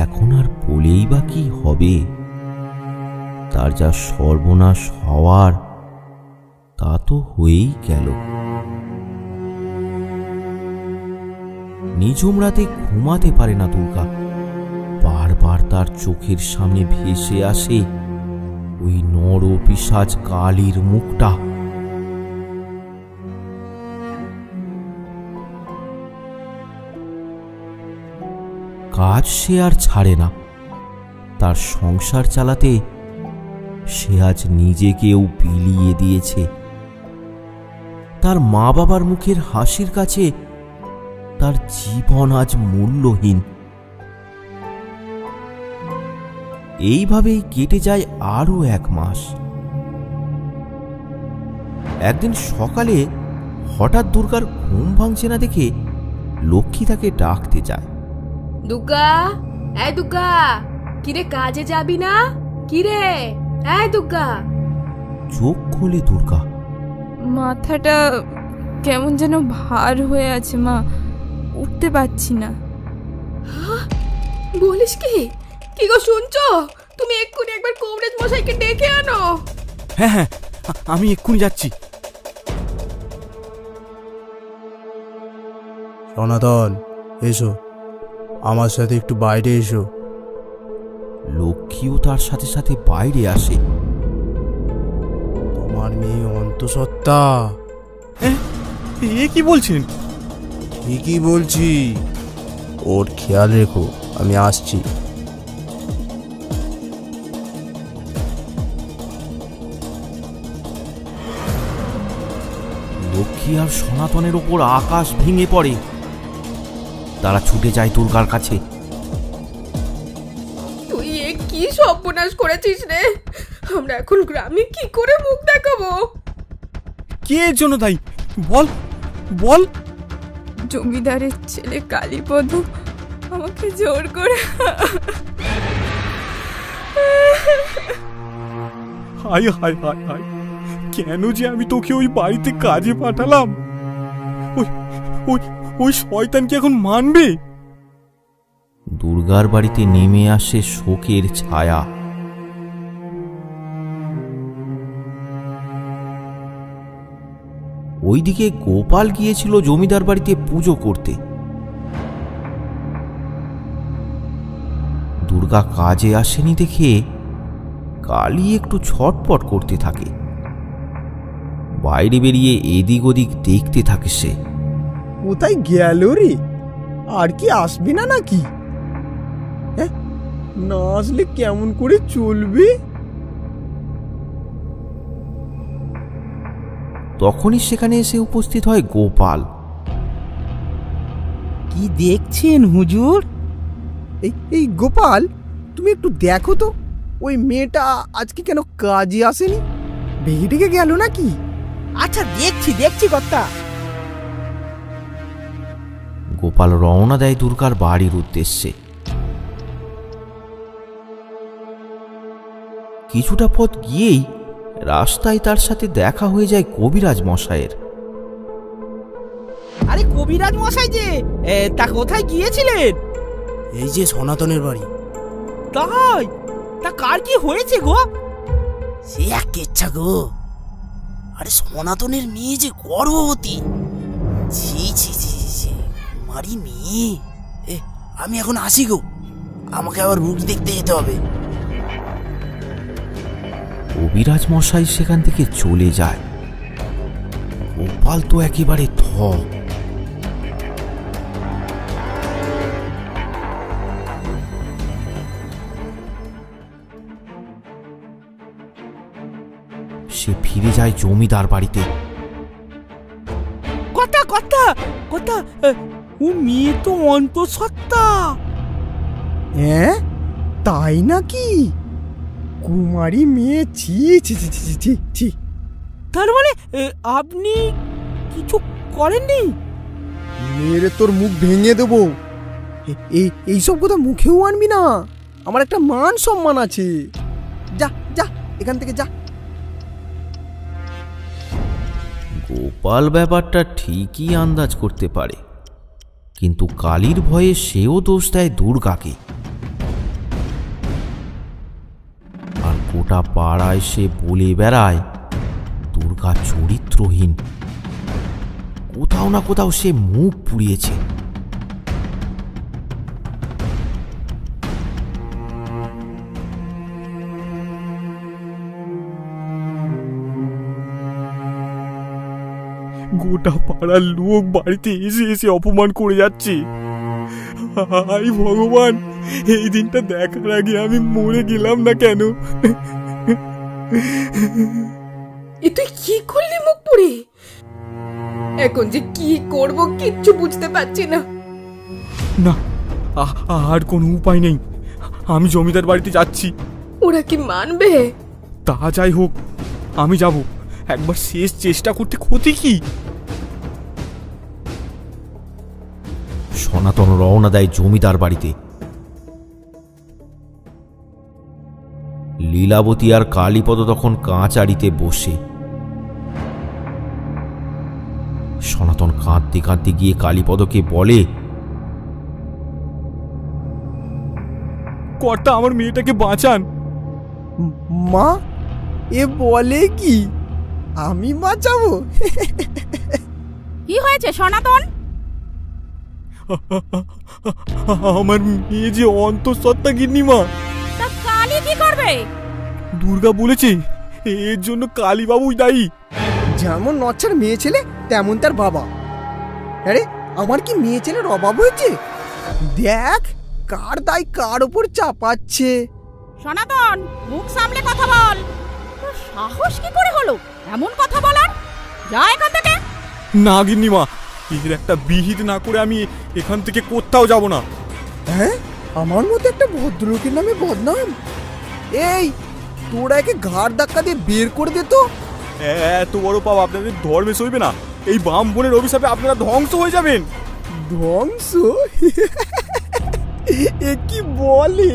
S5: এখন আর বলেই বা কি হবে? তার যা সর্বনাশ হওয়ার তা তো হয়েই গেল। নিঝুম রাতে ঘুমাতে পারে না দুর্গা। বারবার তার চোখের সামনে ভেসে আসে ওই নর পিশাচ কালীর মুখটা। কাজ সে আর ছাড়ে না। তার সংসার চালাতে সে আজ নিজেকেও বিলিয়ে দিয়েছে। তার মা বাবার মুখের হাসির কাছে তার জীবন আজ মূল্যহীন। এইভাবেই কেটে যায় আরো 1 মাস। একদিন সকালে হঠাৎ দুর্গার ঘুম ভাঙছে না দেখে লক্ষ্মী তাকে ডাকতে যায়।
S1: দুর্গা, এই দুর্গা, কিরে কাজে যাবি না? কিরে, এই দুর্গা।
S5: চোখ খোলে দুর্গা।
S3: মাথাটা কেমন যেন ভার হয়ে আছে মা, উঠতে পারছি না।
S1: বলিস কি? কি গো শুনছো? তুমি এক্ষুনি একবার কবরেজ মশাইকে ডেকে আনো।
S2: হ্যাঁ হ্যাঁ, আমি এক্ষুনি যাচ্ছি।
S6: সনাতন, এসো, আমার সাথে একটু বাইরে এসো।
S5: লক্ষ্মীও তার সাথে সাথে বাইরে আসে।
S6: তোমার মেয়ে অন্তঃসত্ত্বা।
S2: এ কি বলছেন?
S6: ঠিকই বলছি, ওর খেয়াল রেখো, আমি আসছি।
S5: লক্ষ্মী আর সনাতনের ওপর আকাশ ভেঙে পড়ে। তারা ছুটে যায় দুর্গার কাছে।
S1: তুই এ কি সর্বনাশ করেছিস রে? আমরা এখন গ্রামে কি করে মুখ দেখাবো?
S2: কে এর জন্য দায়ী? বল বল।
S3: জমিদারের ছেলে কালীপদ আমাকে জোর করে।
S2: হায় হায় হায় হায়, কেন যে আমি তোকে ওই বাড়িতে কাজে পাঠালাম? ওই ওই ওই শয়তান কি এখন মানবে?
S5: দুর্গার বাড়িতে নেমে আসে শোকের ছায়া। ওইদিকে গোপাল গিয়েছিল জমিদার বাড়িতে পুজো করতে। দুর্গা কাজে আসেনি দেখে কালী একটু ছটপট করতে থাকে। বাইরে বেরিয়ে এদিক ওদিক দেখতে থাকে সে।
S6: কোথায় গেল রে? আর কি আসবে না নাকি? না আসলে কেমন করে চলবে?
S5: তখনই সেখানে এসে উপস্থিত হয় গোপাল।
S4: কি দেখছেন হুজুর?
S6: এই গোপাল, তুমি একটু দেখো তো, ওই মেয়েটা আজকে কেন কাজে আসেনি? ডেকে ডেকে গেল নাকি?
S4: আচ্ছা দেখছি দেখছি কর্তা।
S5: গোপাল রওনা দেয় দুর্গার বাড়ির উদ্দেশ্যে। কিছুটা পথ গিয়েই রাস্তায় তার সাথে দেখা হয়ে যায় কবিরাজ মশাইয়ের।
S4: আরে কবিরাজ মশাই যে, তা কোথায় গিয়েছিলেন?
S8: এই যে সনাতনের বাড়ি।
S4: তাই? তা কার কি হয়েছে গো?
S8: সে এক কেচ্ছা গো। আরে সনাতনের মেয়ে যে গর্ভবতী। ছি ছি ছি ছি, মারি মেয়ে। আমি এখন আসি গো, আমাকে আবার রুগী দেখতে যেতে হবে।
S5: কবিরাজ মশাই সেখান থেকে চলে যায়। গোপাল তো একেবারে থ। সে ফিরে যায় জমিদার বাড়িতে।
S4: কথা কথা কথা, ও মেয়ে তো অন্তঃসত্ত্বা।
S6: হ্যাঁ, তাই নাকি? কুমারী মেয়ে, ছি ছি ছি ছি ছি ছি।
S4: তার মানে আপনি কিছু করেননি?
S6: মেরে তোর মুখ ভেঙে দেবো। এইসব কথা মুখেও আনবি না, আমার একটা মান সম্মান আছে। যা যা এখান থেকে যা।
S5: গোপাল ব্যাপারটা ঠিকই আন্দাজ করতে পারে, কিন্তু কালীর ভয়ে সেও দোষ দেয় দুর্গাকে। আর গোটা পাড়ায় সে বলে বেড়ায় দুর্গা চরিত্রহীন। কোথাও না কোথাও সে মুখ পুড়িয়েছে।
S2: গোটা পাড়ার লোক বাড়িতে এসে এসে অপমান করে যাচ্ছে। হাই ভগবান, এই দিনটা দেখার আগে আমি মরে গেলাম না কেন?
S1: এ তুই কি করলি মুখ পুড়ে? এখন যে কি করব কিচ্ছু বুঝতে পারছি না।
S2: না, আর কোনো উপায় নেই। আমি জমিদার বাড়িতে যাচ্ছি।
S1: ওরা কি মানবে?
S2: তা যাই হোক, আমি যাব। একবার শেষ চেষ্টা করতে ক্ষতি কি?
S5: সনাতন রওনা দেয় জমিদার বাড়িতে। লীলাবতী আর কালীপদ তখন কাঁচারিতে বসে। সনাতন কাঁদতে কাঁদতে গিয়ে কালীপদকে বলে,
S2: কর্তা, আমার মেয়েটাকে বাঁচান।
S6: মা, এ বলে কি? আমি বাঁচাবো?
S7: কি হয়েছে সনাতন?
S2: আমার মেয়ে যে অন্তঃসত্ত্বা গিন্নিমা।
S7: তা কালী কি করবে?
S2: দুর্গা বলেছে এর জন্য কালীবাবুই দায়ী।
S6: যেমন নচ্ছার মেয়ে ছেলে তেমন তার বাবা। আরে আমার কি মেয়ে ছেলের অভাব হয়েছে? দেখ কার দায় কার ওপর চাপাচ্ছে।
S7: সনাতন, মুখ সামলে কথা বল। তোর সাহস কি করে হলো এমন কথা বলার? যা এখান থেকে।
S2: না গিন্নিমা, এর একটা বিহিত না করে আমি এখান থেকে কোথাও যাব না।
S6: হ্যাঁ, আমার মতো একটা ভদ্রলোকের নামে বদনাম? এই তোরা একে ঘাড় ধাক্কা দিয়ে বের করে দে তো।
S2: এত বড় পাপ আপনাদের ধর্মে সইবে না। এই ব্রাহ্মণের অভিশাপে আপনারা ধ্বংস হয়ে যাবেন।
S6: ধ্বংস? এ কি বলে?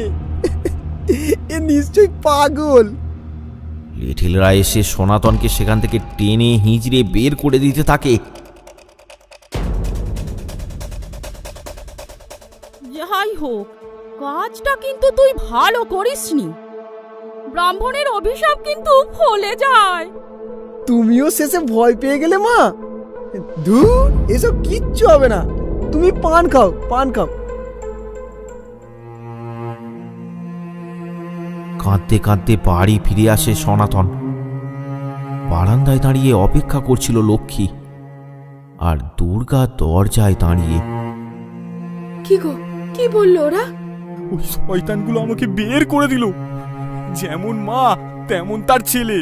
S6: এ নিশ্চয়ই পাগল।
S5: লিটিলরা এসে সনাতনকে সেখান থেকে টেনে হিঁচড়ে বের করে দিতে থাকে।
S7: যাই হোক, কাজটা কিন্তু তুই ভালো করিসনি। ব্রাহ্মণের অভিশাপ কিন্তু ফলে যায়।
S6: তুমিও শেষে ভয় পেয়ে গেলে মা? ধুর, এসব কিচ্ছু হবে না। তুমি পান খাও, পান খাও।
S5: কাঁদতে কাঁদতে বাড়ি ফিরে আসে সনাতন। বারান্দায় দাঁড়িয়ে অপেক্ষা করছিল লক্ষ্মী, আর দুর্গা দরজায় দাঁড়িয়ে।
S1: কি গো, কি বললো ওরা?
S2: ওই শয়তানগুলো আমাকে বের করে দিল। যেমন মা তেমন তার ছেলে।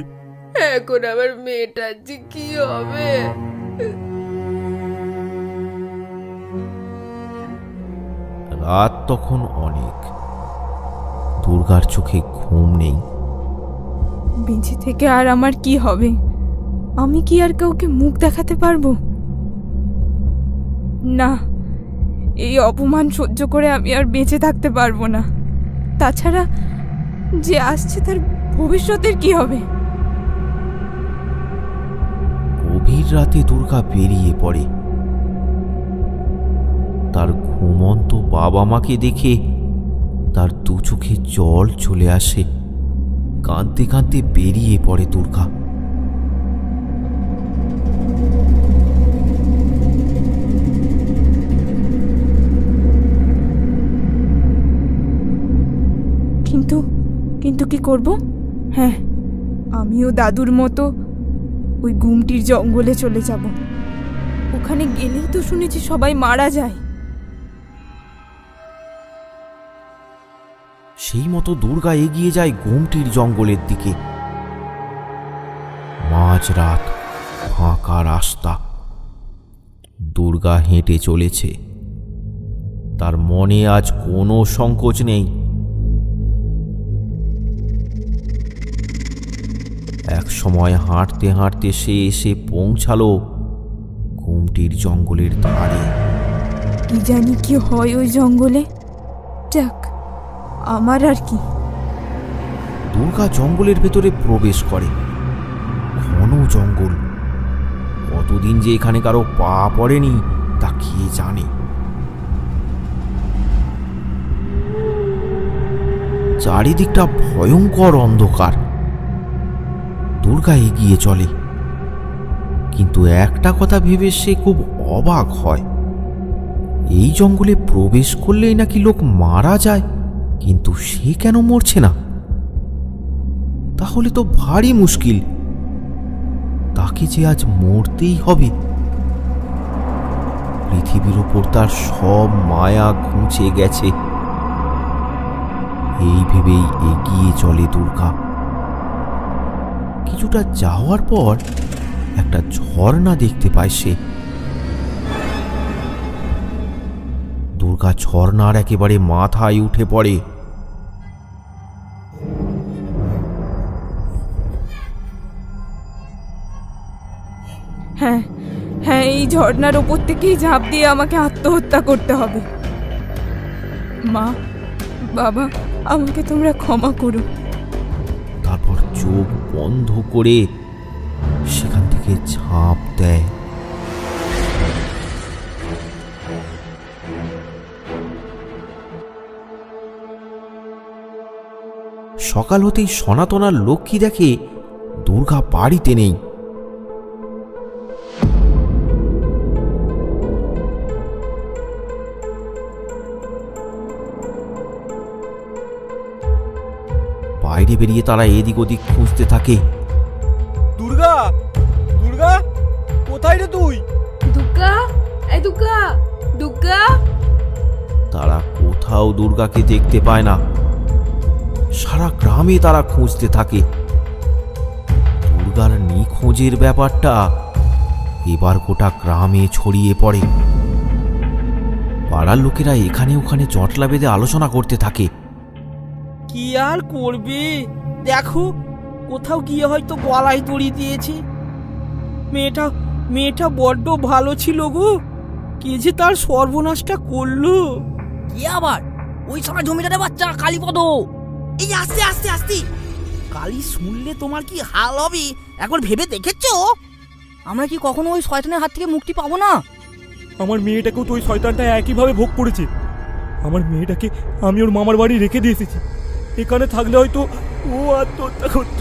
S1: এখন আমার মেয়েটার যে কি হবে?
S5: রাত তখন অনেক। দুর্গার চোখে ঘুম নেই।
S3: বেঁচে থেকে আর আমার কি হবে? আমি কি আর কাউকে মুখ দেখাতে পারবো? না, এই অপমান সহ্য করে আমি আর বেঁচে থাকতে পারবো না। তাছাড়া যে আসছে তার ভবিষ্যতের কি হবে?
S5: গভীর রাতে দুর্গা বেরিয়ে পড়ে। তার ঘুমন্ত বাবা মাকে দেখে তার দু চোখে জল চলে আসে। কাঁদতে কাঁদতে বেরিয়ে পড়ে দুর্গা।
S3: কিন্তু কি করব? হ্যাঁ, আমিও দাদুর মতো ওই গুমটির জঙ্গলে চলে যাব। ওখানে গেলেই তো শুনেছি সবাই মারা যায়।
S5: সেই মতো দুর্গা এগিয়ে যায় গুমটির জঙ্গলের দিকে। মাঝরাত, ফাঁকা রাস্তা। দুর্গা হেঁটে চলেছে। তার মনে আজ কোনো সংকোচ নেই। এক সময় হাঁটতে হাঁটতে সে এসে পৌঁছালো গুমটির জঙ্গলের ধারে।
S3: কি জানি কি হয় ওই জঙ্গলে। যাক, আমার আর কি।
S5: দুর্গা জঙ্গলের ভেতরে প্রবেশ করে। ঘন জঙ্গল। কতদিন যে এখানে কারো পা পড়েনি তা কে জানে। চারিদিকটা ভয়ঙ্কর অন্ধকার। দুর্গা এগিয়ে চলে, কিন্তু একটা কথা ভেবে সে খুব অবাক হয়। এই জঙ্গলে প্রবেশ করলেই নাকি লোক মারা যায়, কিন্তু সে কেন মরছে না? তাহলে তো ভারী মুশকিল। তাকে যে আজ মরতেই হবে। পৃথিবীর ওপর তার সব মায়া ঘুচে গেছে। এই ভেবেই এগিয়ে চলে দুর্গা। কিছুটা যাওয়ার পর একটা ঝর্ণা দেখতে পায় সে। দুর্গা ঝর্ণার একেবারে মাথায় উঠে পড়ে।
S3: হ্যাঁ, এই ঝর্ণার ওপর থেকেই ঝাঁপ দিয়ে আমাকে আত্মহত্যা করতে হবে। মা, বাবা, আমাকে তোমরা ক্ষমা করো।
S5: তারপর চোখ বন্ধ করে সেখান থেকে ঝাঁপ দেয়। সকাল হতেই সনাতনার লক্ষ্মী দেখে দুর্গা বাড়িতে নেই। বাইরে বেরিয়ে তারা এদিক ওদিক খুঁজতে থাকে।
S2: দুর্গা, দুর্গা, কোথায় রে তুই?
S1: দুর্গা, এই দুর্গা, দুর্গা।
S5: তারা কোথাও দুর্গাকে দেখতে পায় না। সারা গ্রামে তারা খুঁজতে থাকে। দুর্গার নিখোঁজের ব্যাপারটা এবার গোটা গ্রামে ছড়িয়ে পড়ে। পাড়ার লোকেরা এখানে ওখানে জটলা বেঁধে আলোচনা করতে থাকে।
S4: কি আর করবে, দেখো কোথাও গিয়ে হয়তো গলায় দড়ি দিয়েছে। মেয়েটা বড্ড ভালো ছিল গো, কে যে তার সর্বনাশটা করলো।
S8: কি আবার? ওই সময় জমিদারের বাচ্চা কালীপদ। এই আস্তে আস্তে আস্তে। কালী শুনলে তোমার কি হাল হবে একবার ভেবে দেখেছো? আমরা কি কখনো ওই শয়তানের হাত থেকে মুক্তি পাবো না?
S2: আমার মেয়েটাকেও তো ওই শয়তানটা একইভাবে ভোগ করেছে। আমার মেয়েটাকে আমি ওর মামার বাড়ি রেখে দিয়ে এসেছি। এখানে থাকলে হয়তো ও আত্মহত্যা করত।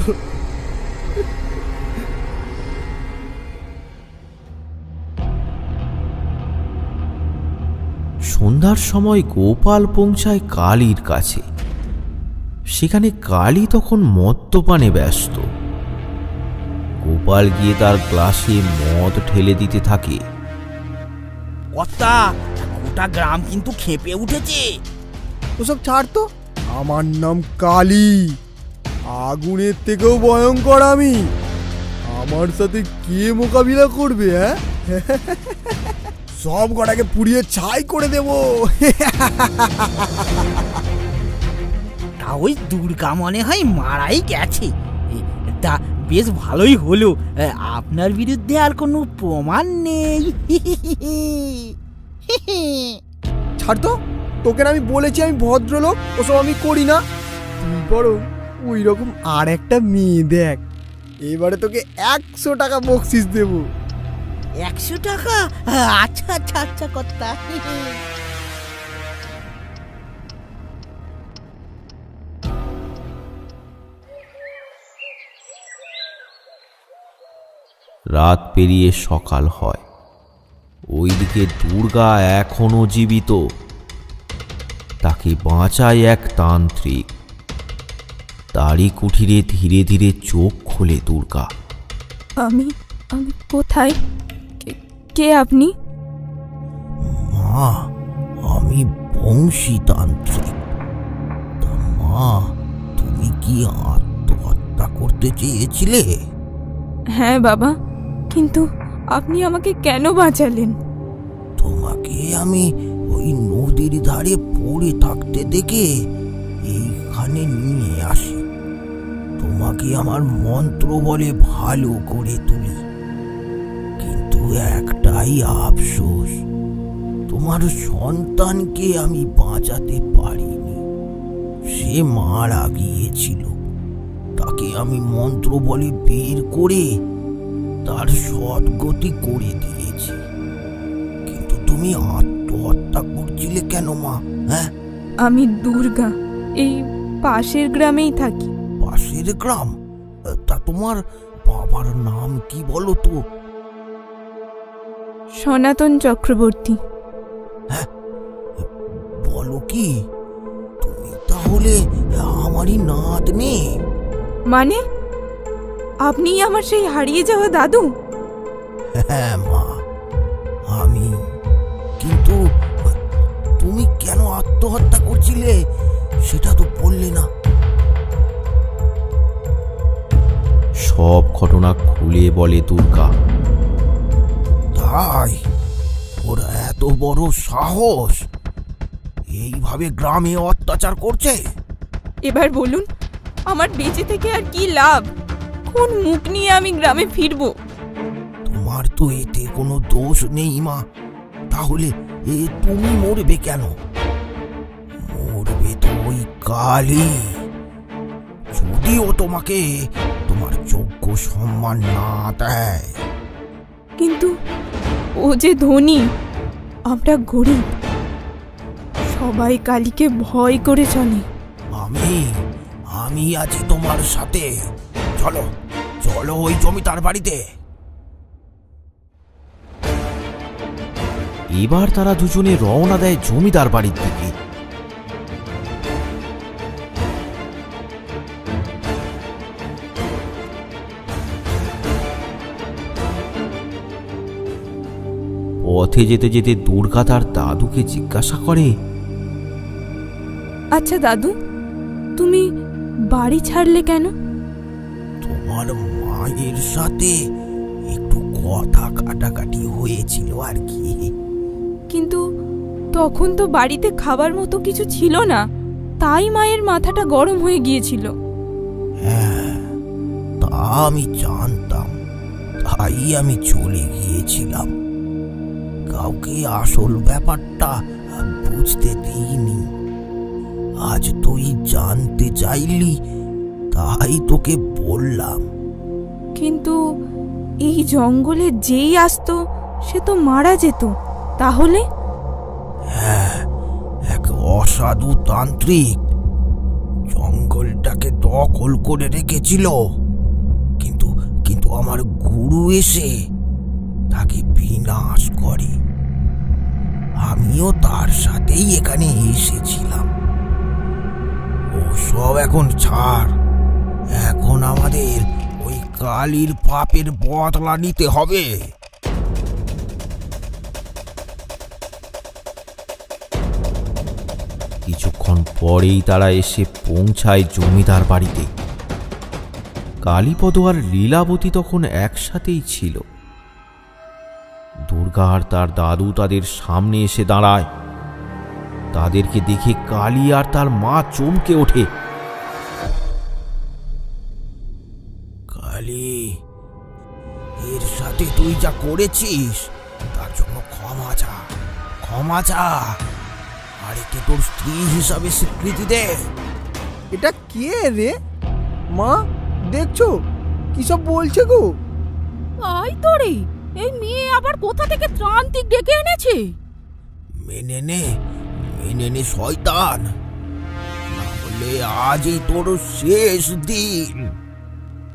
S5: সন্ধ্যার সময় গোপাল পৌঁছায় কালীর কাছে। সেখানে কালী তখন মদ্যপানে ব্যস্ত। গোপাল গিয়ে তার গ্লাসে মদ ঢেলে দিতে থাকে।
S8: কর্তা, গোটা গ্রাম কিন্তু খেপে উঠেছে।
S6: ওসব ছাড় তো। আমার নাম কালী। আগুনের থেকেও ভয়ঙ্কর আমি। আমার সাথে কে মোকাবিলা করবে? হ্যাঁ, সব গড়াকে পুড়িয়ে ছাই করে দেব।
S8: তা ওই দুর্গা মনে হয় মারাই গেছে। তা
S4: বেশ ভালোই হলো। আপনার বিরুদ্ধে আর কোনো প্রমাণ নেই।
S6: ছাড় তো, তোকে না আমি বলেছি আমি ভদ্রলোক, ওসব আমি করি না। তুই বরং ওই রকম আর একটা মেয়ে দেখ, এবারে তোকে 100 টাকা বকশিস দেবো।
S4: 100 টাকা? আচ্ছা আচ্ছা আচ্ছা কথা।
S5: রাত পেরিয়ে সকাল হয়। ওইদিকে দুর্গা এখনো জীবিত। তাকে বাঁচায় এক তান্ত্রিক। তারই কুঠিরে ধীরে ধীরে চোখ খোলে দুর্গা।
S3: আমি আমি কোথায়? কে আপনি?
S8: মা, আমি বংশীতান্ত্রিক। তা মা, তুমি কি আত্মহত্যা করতে চেয়েছিলে?
S3: হ্যাঁ বাবা, কিন্তু আপনি আমাকে কেন বাঁচালেন?
S8: তোমাকে আমি ওই নদীর ধারে পড়ে থাকতে দেখে এইখানে নিয়ে আসি। তোমাকে আমার মন্ত্র বলে ভালো করে তুলি। কিন্তু একটাই আফসোস, তোমার সন্তানকে আমি বাঁচাতে পারিনি। সে মারা গিয়েছিল। তাকে আমি মন্ত্র বলে বের করে তার সদ্গতি করে দিয়েছি। কিন্তু তুমি আত্মহত্যা করছিলে কেন মা? হ্যাঁ,
S3: আমি দুর্গা, এই পাশের গ্রামেই থাকি।
S8: পাশের গ্রাম? তা তোমার বাবার নাম কি বলো তো?
S3: সনাতন চক্রবর্তী।
S8: হ্যাঁ, বলো কি? তুমি তাহলে আমারই নাতনি?
S3: মানে আপনি আমার সেই হারিয়ে যাওয়া দাদু?
S8: হ্যাঁ মা, আমি। কিন্তু তুমি কেন আত্মহত্যা করছিলে সেটা তো বললে না।
S5: সব ঘটনা খুলে বলে দুর্গা।
S8: তাই ওরা এত বড় সাহস, এইভাবে গ্রামে অত্যাচার করছে?
S3: এবার বলুন, আমার বেঁচে থেকে আর কি লাভ? কোন মুখ নিয়ে আমি গ্রামে ফিরবো?
S8: তোমার তো এতে কোনো দোষ নেই মা। তাহলে তুমি মরবে কেন? মরবে তো ওই কালই, যদিও তোমাকে তোমার যোগ্য সম্মান না দেয়।
S3: কিন্তু ও যে ধনী, আমরা গরিব। সবাই কালীকে ভয় করে চলে।
S8: আমি আছি তোমার সাথে। চলো চলো ওই জমিদার বাড়িতে।
S5: এবার তারা দুজনে রওনা দেয় জমিদার বাড়ির দিকে। পথে যেতে যেতে দুর্গা তার দাদুকে জিজ্ঞাসা করে,
S3: আচ্ছা দাদু, তুমি বাড়ি ছাড়লে কেন?
S8: তোমার মায়ের সাথে একটু কথা কাটাকাটি হয়েছিল আর কি।
S3: কিন্তু তখন তো বাড়িতে খাবার মতো কিছু ছিল না, তাই মায়ের মাথাটা গরম হয়ে গিয়েছিল।
S8: হ্যাঁ, তা আমি জানতাম, তাই আমি চলে গিয়েছিলাম। কাউকে আসল ব্যাপারটা বুঝতে দিইনি। আজ তুই জানতে চাইলি, তাই তোকে বললাম।
S3: কিন্তু এই জঙ্গলে যেই আসতো সে তো মারা যেত। তাহলে?
S8: হ্যাঁ, এক অসাধু তান্ত্রিক জঙ্গলটাকে দখল করে রেখেছিল। কিন্তু কিন্তু আমার গুরু এসে তাকে বিনাশ করে। আমিও তার সাথেই এখানে এসেছিলাম। ওসব এখন ছাড়। এখন আমাদের ওই কালীর পাপের বদলা নিতে হবে।
S5: কিছুক্ষণ পরেই তারা এসে পৌঁছায় জমিদার বাড়িতে। কালীপদ আর লীলাবতী তখন একসাথেই ছিল। দুর্গা আর তার দাদু তাদের সামনে এসে দাঁড়ায়। তাদেরকে দেখে কালী আর তার মা চমকে ওঠে।
S8: কালী, তুই যা করেছিস তার জন্য ক্ষমা চা আর একে তোর স্ত্রী হিসাবে স্বীকৃতি দে।
S6: এটা কে রে? মা, দেখছো কি সব বলছে গো?
S7: তাই তো রে, এই মেয়ে আবার কোথা থেকে ত্রান্তিক ডেকে এনেছে?
S8: মেনে নে শয়তান, না হলে আজই তোর শেষ দিন।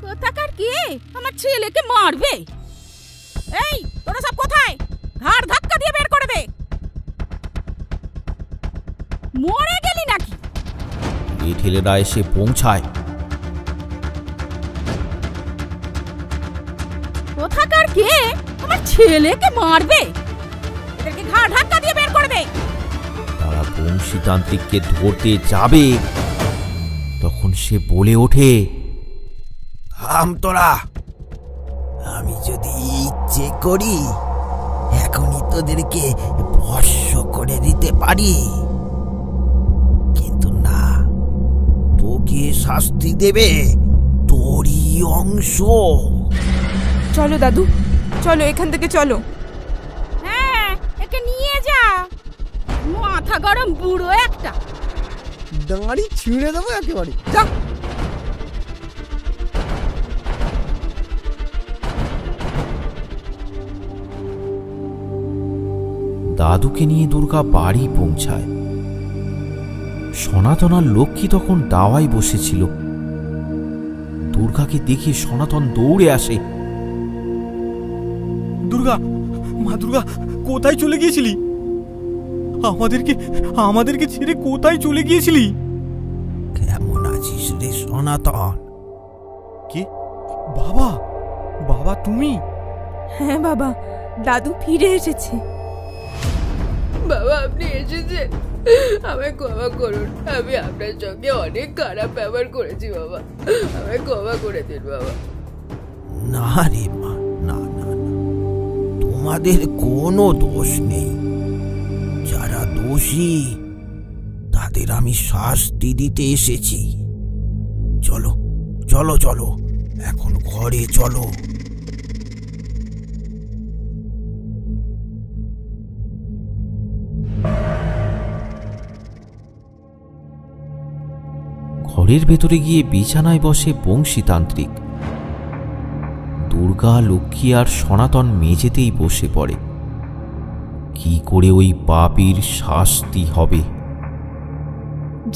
S7: কোথাকার কে আমার ছেলেকে মারবে? এই তোরা সব কোথায়? ঘাড় ধাক্কা দিয়ে বের করে দে। মরে গেলি নাকি?
S5: এই ঠেলেরা এসে পৌঁছায়।
S7: কোথাকার কে আমার ছেলেকে মারবে? এদেরকে ঘাড় ধাক্কা দিয়ে বের করে দে।
S5: তারা বংশীতান্ত্রিককে ধরতে যাবে, তখন সে বলে ওঠে,
S8: থাম তোরা, আমি যদি ইচ্ছে করি এখনই তোদেরকে ভস্ম করে দিতে পারি, কিন্তু না, তোকে শাস্তি দেবে তোরই অংশ।
S3: চলো দাদু, চলো এখান থেকে চলো।
S7: হ্যাঁ, একে নিয়ে যা। মাথা গরম বুড়ো একটা।
S6: দাঁড়ি ছিঁড়ে দেবো একেবারে। যা।
S5: দাদুকে নিয়ে দুর্গা বাড়ি পৌঁছায়। সনাতন আর লক্ষ্মী তখন দাওয়ায় বসেছিল। দুর্গাকে দেখে সনাতন দৌড়ে আসে।
S2: দুর্গা, মা দুর্গা, কোথায় চলে গিয়েছিলি? আমাদেরকে ছেড়ে কোথায় চলে গিয়েছিলি?
S8: কেমন আছিস রে সনাতন?
S2: কে? বাবা, বাবা তুমি?
S3: হ্যাঁ বাবা, দাদু ফিরে এসেছে।
S1: বাবা, আপনি এসেছেন, আমায় ক্ষমা করুন। আমি আপনার সঙ্গে অনেক খারাপ ব্যবহার করেছি বাবা, আমায় ক্ষমা করে দিন বাবা।
S8: না রে মা, না না না, তোমাদের কোনো দোষ নেই। যারা দোষী তাদের আমি শাস্তি দিতে এসেছি। চলো চলো চলো, এখন ঘরে চলো।
S5: ঘরের ভেতরে গিয়ে বিছানায় বসে বংশীতান্ত্রিক। দুর্গা, লক্ষ্মী আর সনাতন মেঝেতেই বসে পড়ে। কি করে ওই পাপীর শাস্তি হবে?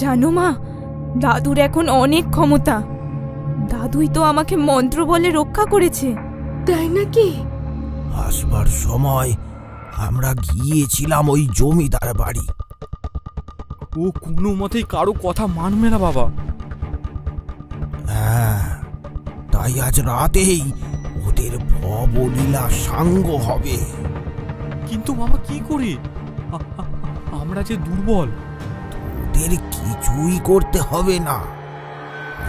S3: জানো মা, দাদুর এখন অনেক ক্ষমতা। দাদুই তো আমাকে মন্ত্র বলে রক্ষা করেছে।
S1: তাই নাকি?
S8: আসবার সময় আমরা গিয়েছিলাম ওই জমিদার বাড়ি।
S2: ও কোনো মতেই কারো কথা মানবে না বাবা।
S8: হ্যাঁ, তাই আজ রাতেই ওদের ভবলীলা সাঙ্গ হবে।
S2: কিন্তু বাবা কি করে? আমরা যে দুর্বল।
S8: ওদের কিছুই করতে হবে না।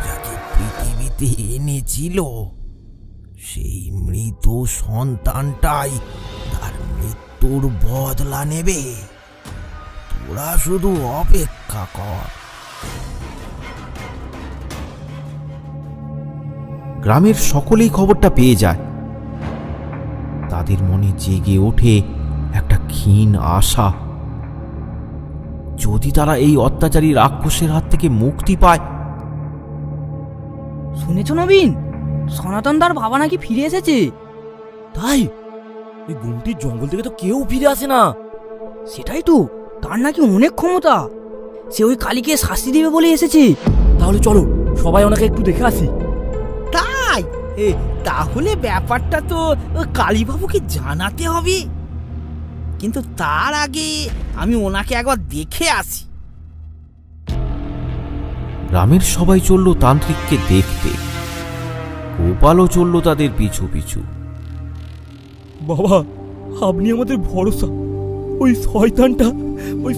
S8: যাকে পৃথিবীতে এনেছিল সেই মৃত সন্তানটাই তার মৃত্যুর বদলা নেবে। তোরা শুধু অপেক্ষা কর।
S5: গ্রামের সকলেই খবরটা পেয়ে যায়। তাদের মনে জেগে ওঠে একটা ক্ষীণ আশা। যদি তারা এই অত্যাচারী রাক্ষসের হাত থেকে মুক্তি পায়।
S9: শুনেছ নবীন, সনাতন দার বাবা নাকি ফিরে এসেছে।
S4: তাই? এই গুমটির জঙ্গল থেকে তো কেউ ফিরে আসে না।
S9: সেটাই তো, তার নাকি অনেক ক্ষমতা। সে ওই কালীকে শাস্তি দেবে বলে এসেছে।
S4: তাহলে চলো সবাই ওনাকে একটু দেখে আসি।
S10: তাই? তাহলে ব্যাপারটা তো কালীবাবুকে জানাতে হবে, কিন্তু তার আগে আমি ওনাকে একবার দেখে আসি।
S5: গ্রামের সবাই চলল তান্ত্রিককে দেখতে। গোপালও চলল তাদের পিছু পিছু।
S2: বাবা, আপনি আমাদের ভরসা। ওই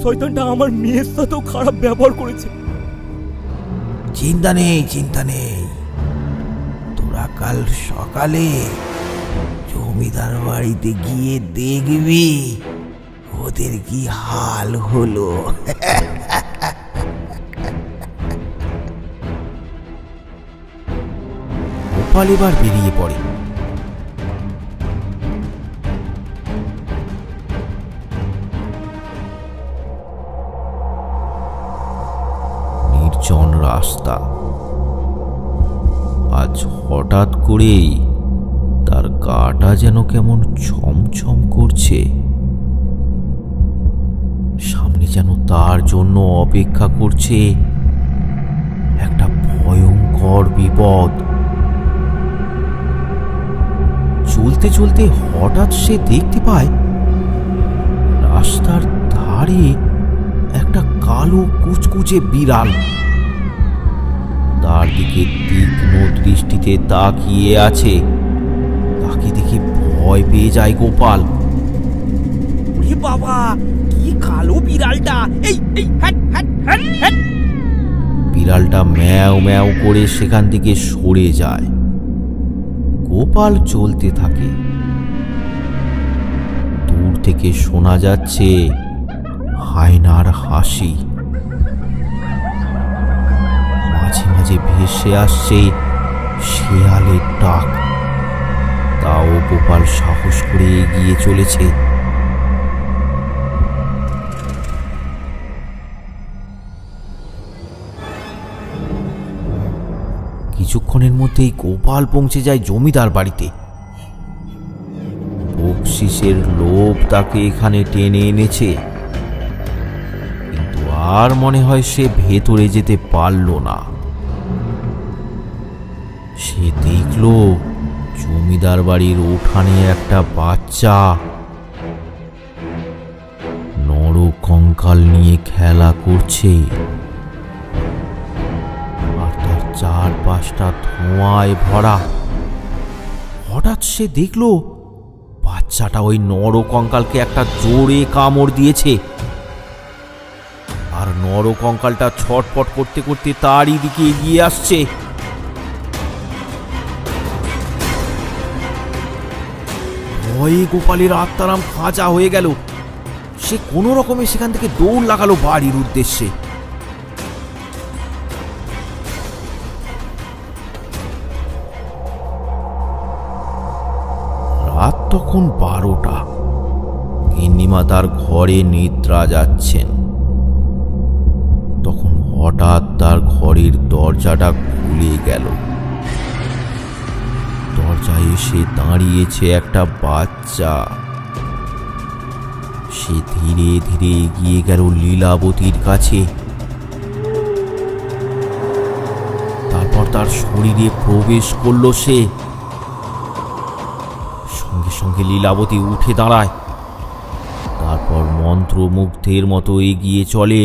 S2: শয়তানটা আমার মেয়ের সাথেও খারাপ ব্যবহার করেছে।
S8: চিন্তা নেই, তোরা কাল সকালে জমিদার বাড়িতে গিয়ে দেখবি ওদের কি হাল হলো।
S5: গোপাল এবার বেরিয়ে পড়ে। নির্জন রাস্তা। আজ হঠাৎ করেই তার গাটা যেন কেমন ছমছম করছে। সামনে যেন তার জন্য অপেক্ষা করছে একটা ভয়ঙ্কর বিপদ। চলতে চলতে হঠাৎ সে দেখতে পায় রাস্তার ধারে একটা কালো কুচকুচে বিড়াল তার দিকে তীক্ষ্ণ দৃষ্টিতে তাকিয়ে আছে। তাকে দেখে ভয় পেয়ে যায় গোপাল।
S10: ওরে বাবা, কি কালো বিড়ালটা! এই এই হ্যাট হ্যাট হ্যাট হ্যাট।
S5: বিড়ালটা ম্যাও ম্যাও করে সেখান থেকে সরে যায়। গোপাল চলতে থাকে। দূর থেকে শোনা যাচ্ছে হায়নার হাসি। মাঝে মাঝে ভেসে আসছে শেয়ালের ডাক। তাও গোপাল সাহস করে এগিয়ে চলেছে। কিছুক্ষণের মধ্যেই গোপাল পৌঁছে যায় জমিদার বাড়িতে। বকশিসের লোভ তাকে এখানে টেনে এনেছে, কিন্তু আর মনে হয় সে ভেতরে যেতে পারল না। সে দেখল জমিদার বাড়ির উঠানে একটা বাচ্চা নরকঙ্কাল নিয়ে খেলা করছে, আর তার চারপাশটা ধোঁয়ায় ভরা। হঠাৎ সে দেখল বাচ্চাটা ওই নরকঙ্কালকে একটা জোরে কামড় দিয়েছে, আর নরকঙ্কালটা ছটপট করতে করতে তারই দিকে এগিয়ে আসছে। ভয়ে গোপালের আত্মারাম খাঁচা হয়ে গেল। সে কোনো রকমে সেখান থেকে দৌড় লাগালো বাড়ির উদ্দেশ্যে। রাত তখন 12টা। গিন্নিমা তার ঘরে নিদ্রা যাচ্ছেন। তখন হঠাৎ তার ঘরের দরজাটা খুলে গেল। দরজায় এসে দাঁড়িয়েছে একটা বাচ্চা। সে ধীরে ধীরে এগিয়ে গেল লীলাবতীর কাছে। তারপর তার শরীরে প্রবেশ করল সে। সঙ্গে সঙ্গে লীলাবতী উঠে দাঁড়ায়। তারপর মন্ত্রমুগ্ধের মতো এগিয়ে চলে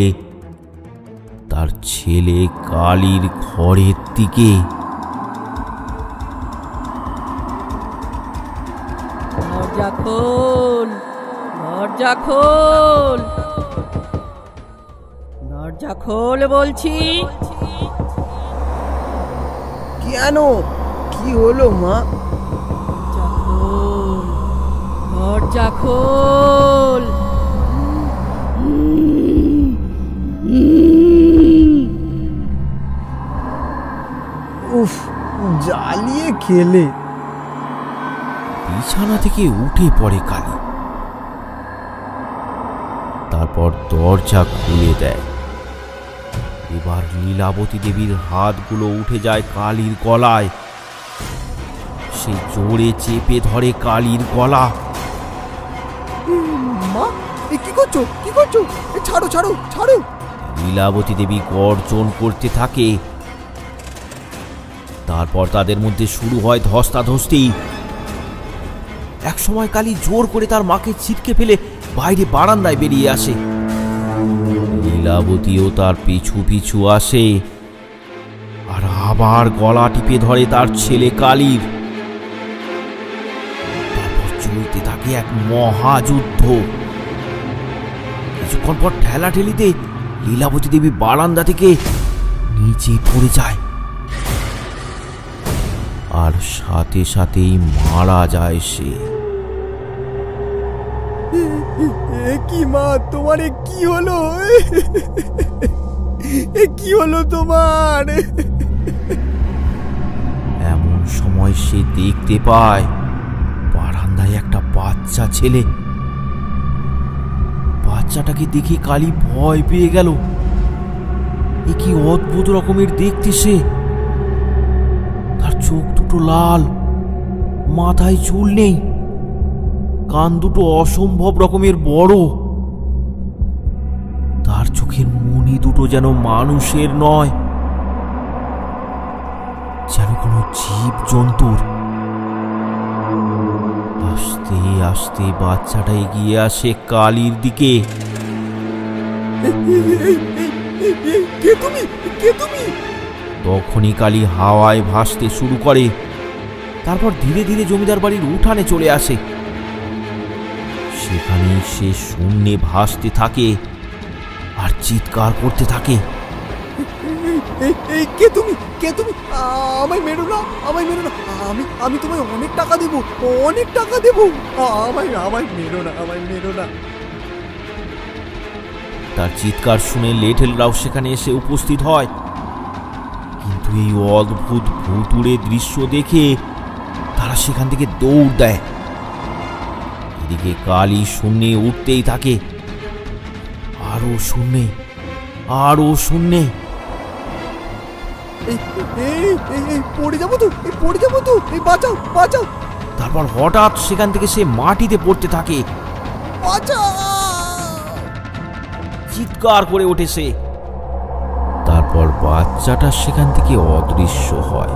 S5: তার ছেলে কালীর ঘরের দিকে।
S7: দরজা খোল, দরজা খোল, দরজা খোল বলছি।
S6: কেন, কি হলো মা?
S7: দরজা খোল।
S6: উফ, জ্বালিয়ে খেলে।
S5: বিছানা থেকে উঠে পড়ে কালী। তারপর দরজা খুলে দেয়। এবার লীলাবতী দেবীর হাতগুলো উঠে যায় কালীর গলায়। সে জোরে চেপে ধরে কালীর গলা।
S6: মা, কি করছো, কি করছো? ছাড়ো ছাড়ো ছাড়ো।
S5: লীলাবতী দেবী গর্জন করতে থাকে। তারপর তাদের মধ্যে শুরু হয় ধস্তাধস্তি। একসময় কালী জোর করে তার মাকে ছিটকে ফেলে বাইরে বারান্দায় বেরিয়ে আসে। লীলাবতীও তার পিছু পিছু আসে, আর আবার গলা টিপে ধরে তার ছেলে কালীর। তারপর চলতে থাকে এক মহাযুদ্ধ। কিছুক্ষণ পর ঠেলাঠেলিতে লীলাবতী দেবী বারান্দা থেকে নিচে পড়ে যায়, আর সাথে সাথেই মারা যায় সে।
S6: কি মা, তোমার কি হলো? কি হলো তোমার?
S5: এমন সময় সে দেখতে পায় বারান্দায় একটা বাচ্চা ছেলে। বাচ্চাটাকে দেখে কালী ভয় পেয়ে গেল এ কি অদ্ভুত রকমের দেখতে সে। তার চোখ দুটো লাল, মাথায় চুল নেই, কান দুটো অসম্ভব রকমের বড়। তার চোখের মনি দুটো যেন মানুষের নয়, যেন কোনো জীব জন্তুর। আস্তে আস্তে বাচ্চাটা এগিয়ে আসে কালীর দিকে।
S6: কে তুমি? কে তুমি?
S5: তখনই কালী হাওয়ায় ভাসতে শুরু করে, তারপর ধীরে ধীরে জমিদার বাড়ির উঠানে চলে আসে। সেখানেই সে শূন্যে ভাসতে থাকে আর চিৎকার করতে থাকে।
S6: কে তুমি? কে তুমি? আমায় মেরো না, আমায় মেরো না। আমি তোমায় অনেক টাকা দেব, অনেক টাকা দেব। আমায় মেরো না, আমায় মেরো না।
S5: তার চিৎকার শুনে লেঠেলরাও সেখানে এসে উপস্থিত হয়, কিন্তু এই অদ্ভুত ভুতুড়ে দৃশ্য দেখে তারা সেখান থেকে দৌড় দেয়। এদিকে কালী শূন্যে উঠতেই থাকে, আরো শূন্যে, আরো শূন্যে।
S6: পড়ে যাবো তো, পড়ে যাবো তো, বাঁচাও, বাঁচাও।
S5: তারপর হঠাৎ সেখান থেকে সে মাটিতে পড়তে থাকে,
S6: বাঁচাও।
S5: চিৎকার করে ওঠে সে। তারপর বাচ্চাটা সেখান থেকে অদৃশ্য হয়।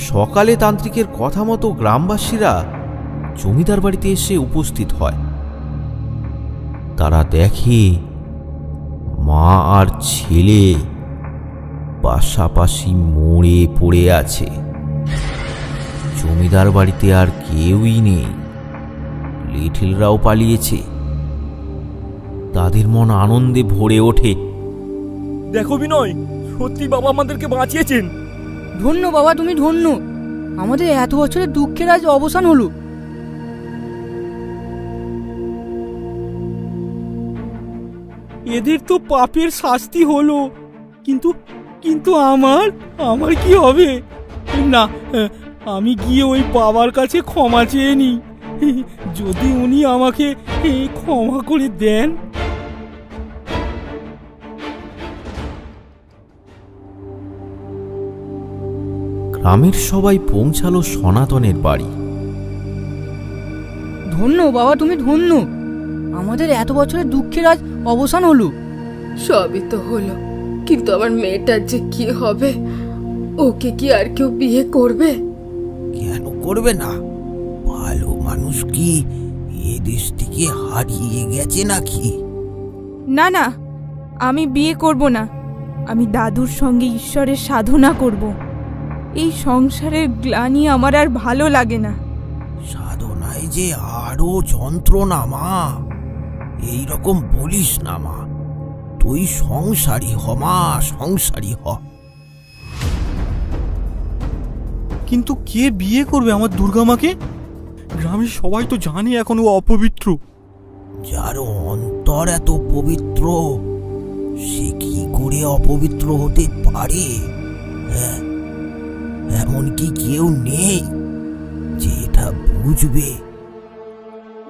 S5: সকালে তান্ত্রিকের কথা মতো গ্রামবাসীরা জমিদার বাড়িতে এসে উপস্থিত হয়। তারা দেখে মা আর ছেলে পাশাপাশি মরে পড়ে আছে। জমিদার বাড়িতে আর কেউই নেই, লিটলরাও পালিয়েছে। তাদের মন আনন্দে ভরে ওঠে।
S2: দেখো বিনয়, সত্যি বাবা আমাদেরকে বাঁচিয়েছেন।
S9: ধন্য বাবা, তুমি ধন্য। আমাদের এত বছরের দুঃখের আজ অবসান হলো।
S4: এদের তো পাপের শাস্তি হলো, কিন্তু কিন্তু আমার কি হবে? না, আমি গিয়ে ওই বাবার কাছে ক্ষমা চেয়ে নিই, যদি উনি আমাকে ক্ষমা করে দেন।
S5: গ্রামের সবাই পৌঁছালো সনাতনের বাড়ি।
S9: ধন্য বাবা, তুমি ধন্য। আমাদের এত বছরের দুঃখের আজ অবসান হলো।
S1: সবই তো হলো, কিন্তু আমার মেয়েটার যে কি হবে? ওকে কি আর কেউ বিয়ে করবে?
S8: কেন করবে না? ভালো মানুষ কি এ দেশ থেকে হারিয়ে গেছে নাকি?
S3: না না, আমি বিয়ে করব না। আমি দাদুর সঙ্গে ঈশ্বরের সাধনা করব। এই সংসারের গ্লানি আমার আর ভালো লাগে না।
S8: সাধনায় যে আরো যন্ত্রণা মা, এইরকম বলিস না মা। তুই সংসারী হ মা, সংসারী হ।
S2: কিন্তু কে বিয়ে করবে আমার দুর্গা মাকে? গ্রামের সবাই তো জানে এখন ও অপবিত্র।
S8: যার অন্তর এত পবিত্র, সে কি করে অপবিত্র হতে পারে? হ্যাঁ, এমন কি কেউ নেই যে এটা বুঝবে?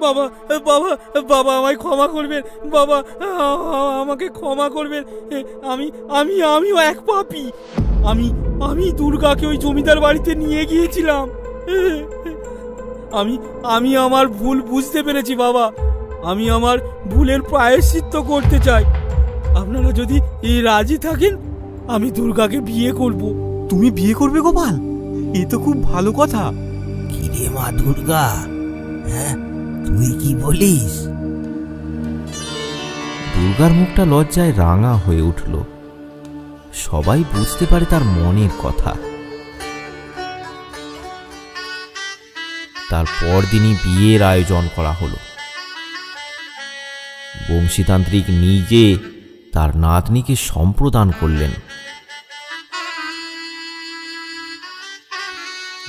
S4: বাবা বাবা বাবা, আমায় ক্ষমা করবেন বাবা, আমাকে ক্ষমা করবেন। আমিও এক পাপী। আমি দুর্গাকে ওই জমিদার বাড়িতে নিয়ে গিয়েছিলাম। আমি আমার ভুল বুঝতে পেরেছি বাবা। আমি আমার ভুলের প্রায়শ্চিত্ত করতে চাই। আপনারা যদি রাজি থাকেন, আমি দুর্গাকে বিয়ে করব।
S2: তুমি বিয়ে করবে গোপাল? এ তো খুব ভালো কথা।
S8: কিরে মা দুর্গা, হ্যাঁ তুই কি বলিস?
S5: দুর্গার মুখটা লজ্জায় রাঙা হয়ে উঠল। সবাই বুঝতে পারে তার মনের কথা। তার পরদিনই বিয়ের আয়োজন করা হলো। বংশীতান্ত্রিক নিজে তার নাতনিকে সম্প্রদান করলেন।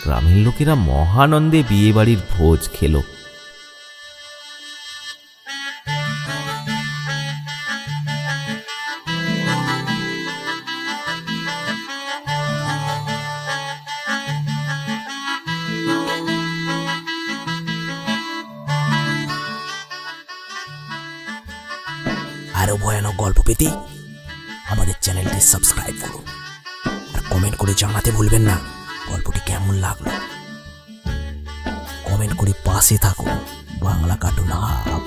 S5: গ্রামের লোকেরা মহানন্দে বিয়ে বাড়ির ভোজ খেল।
S8: আরো ভয়ানক গল্প পেতে আমাদের চ্যানেলটি সাবস্ক্রাইব করুন আর কমেন্ট করে জানাতে ভুলবেন না গল্পটি কেমন লাগলো। কমেন্ট করে পাশে থাকুন বাংলা কার্টুন হাব।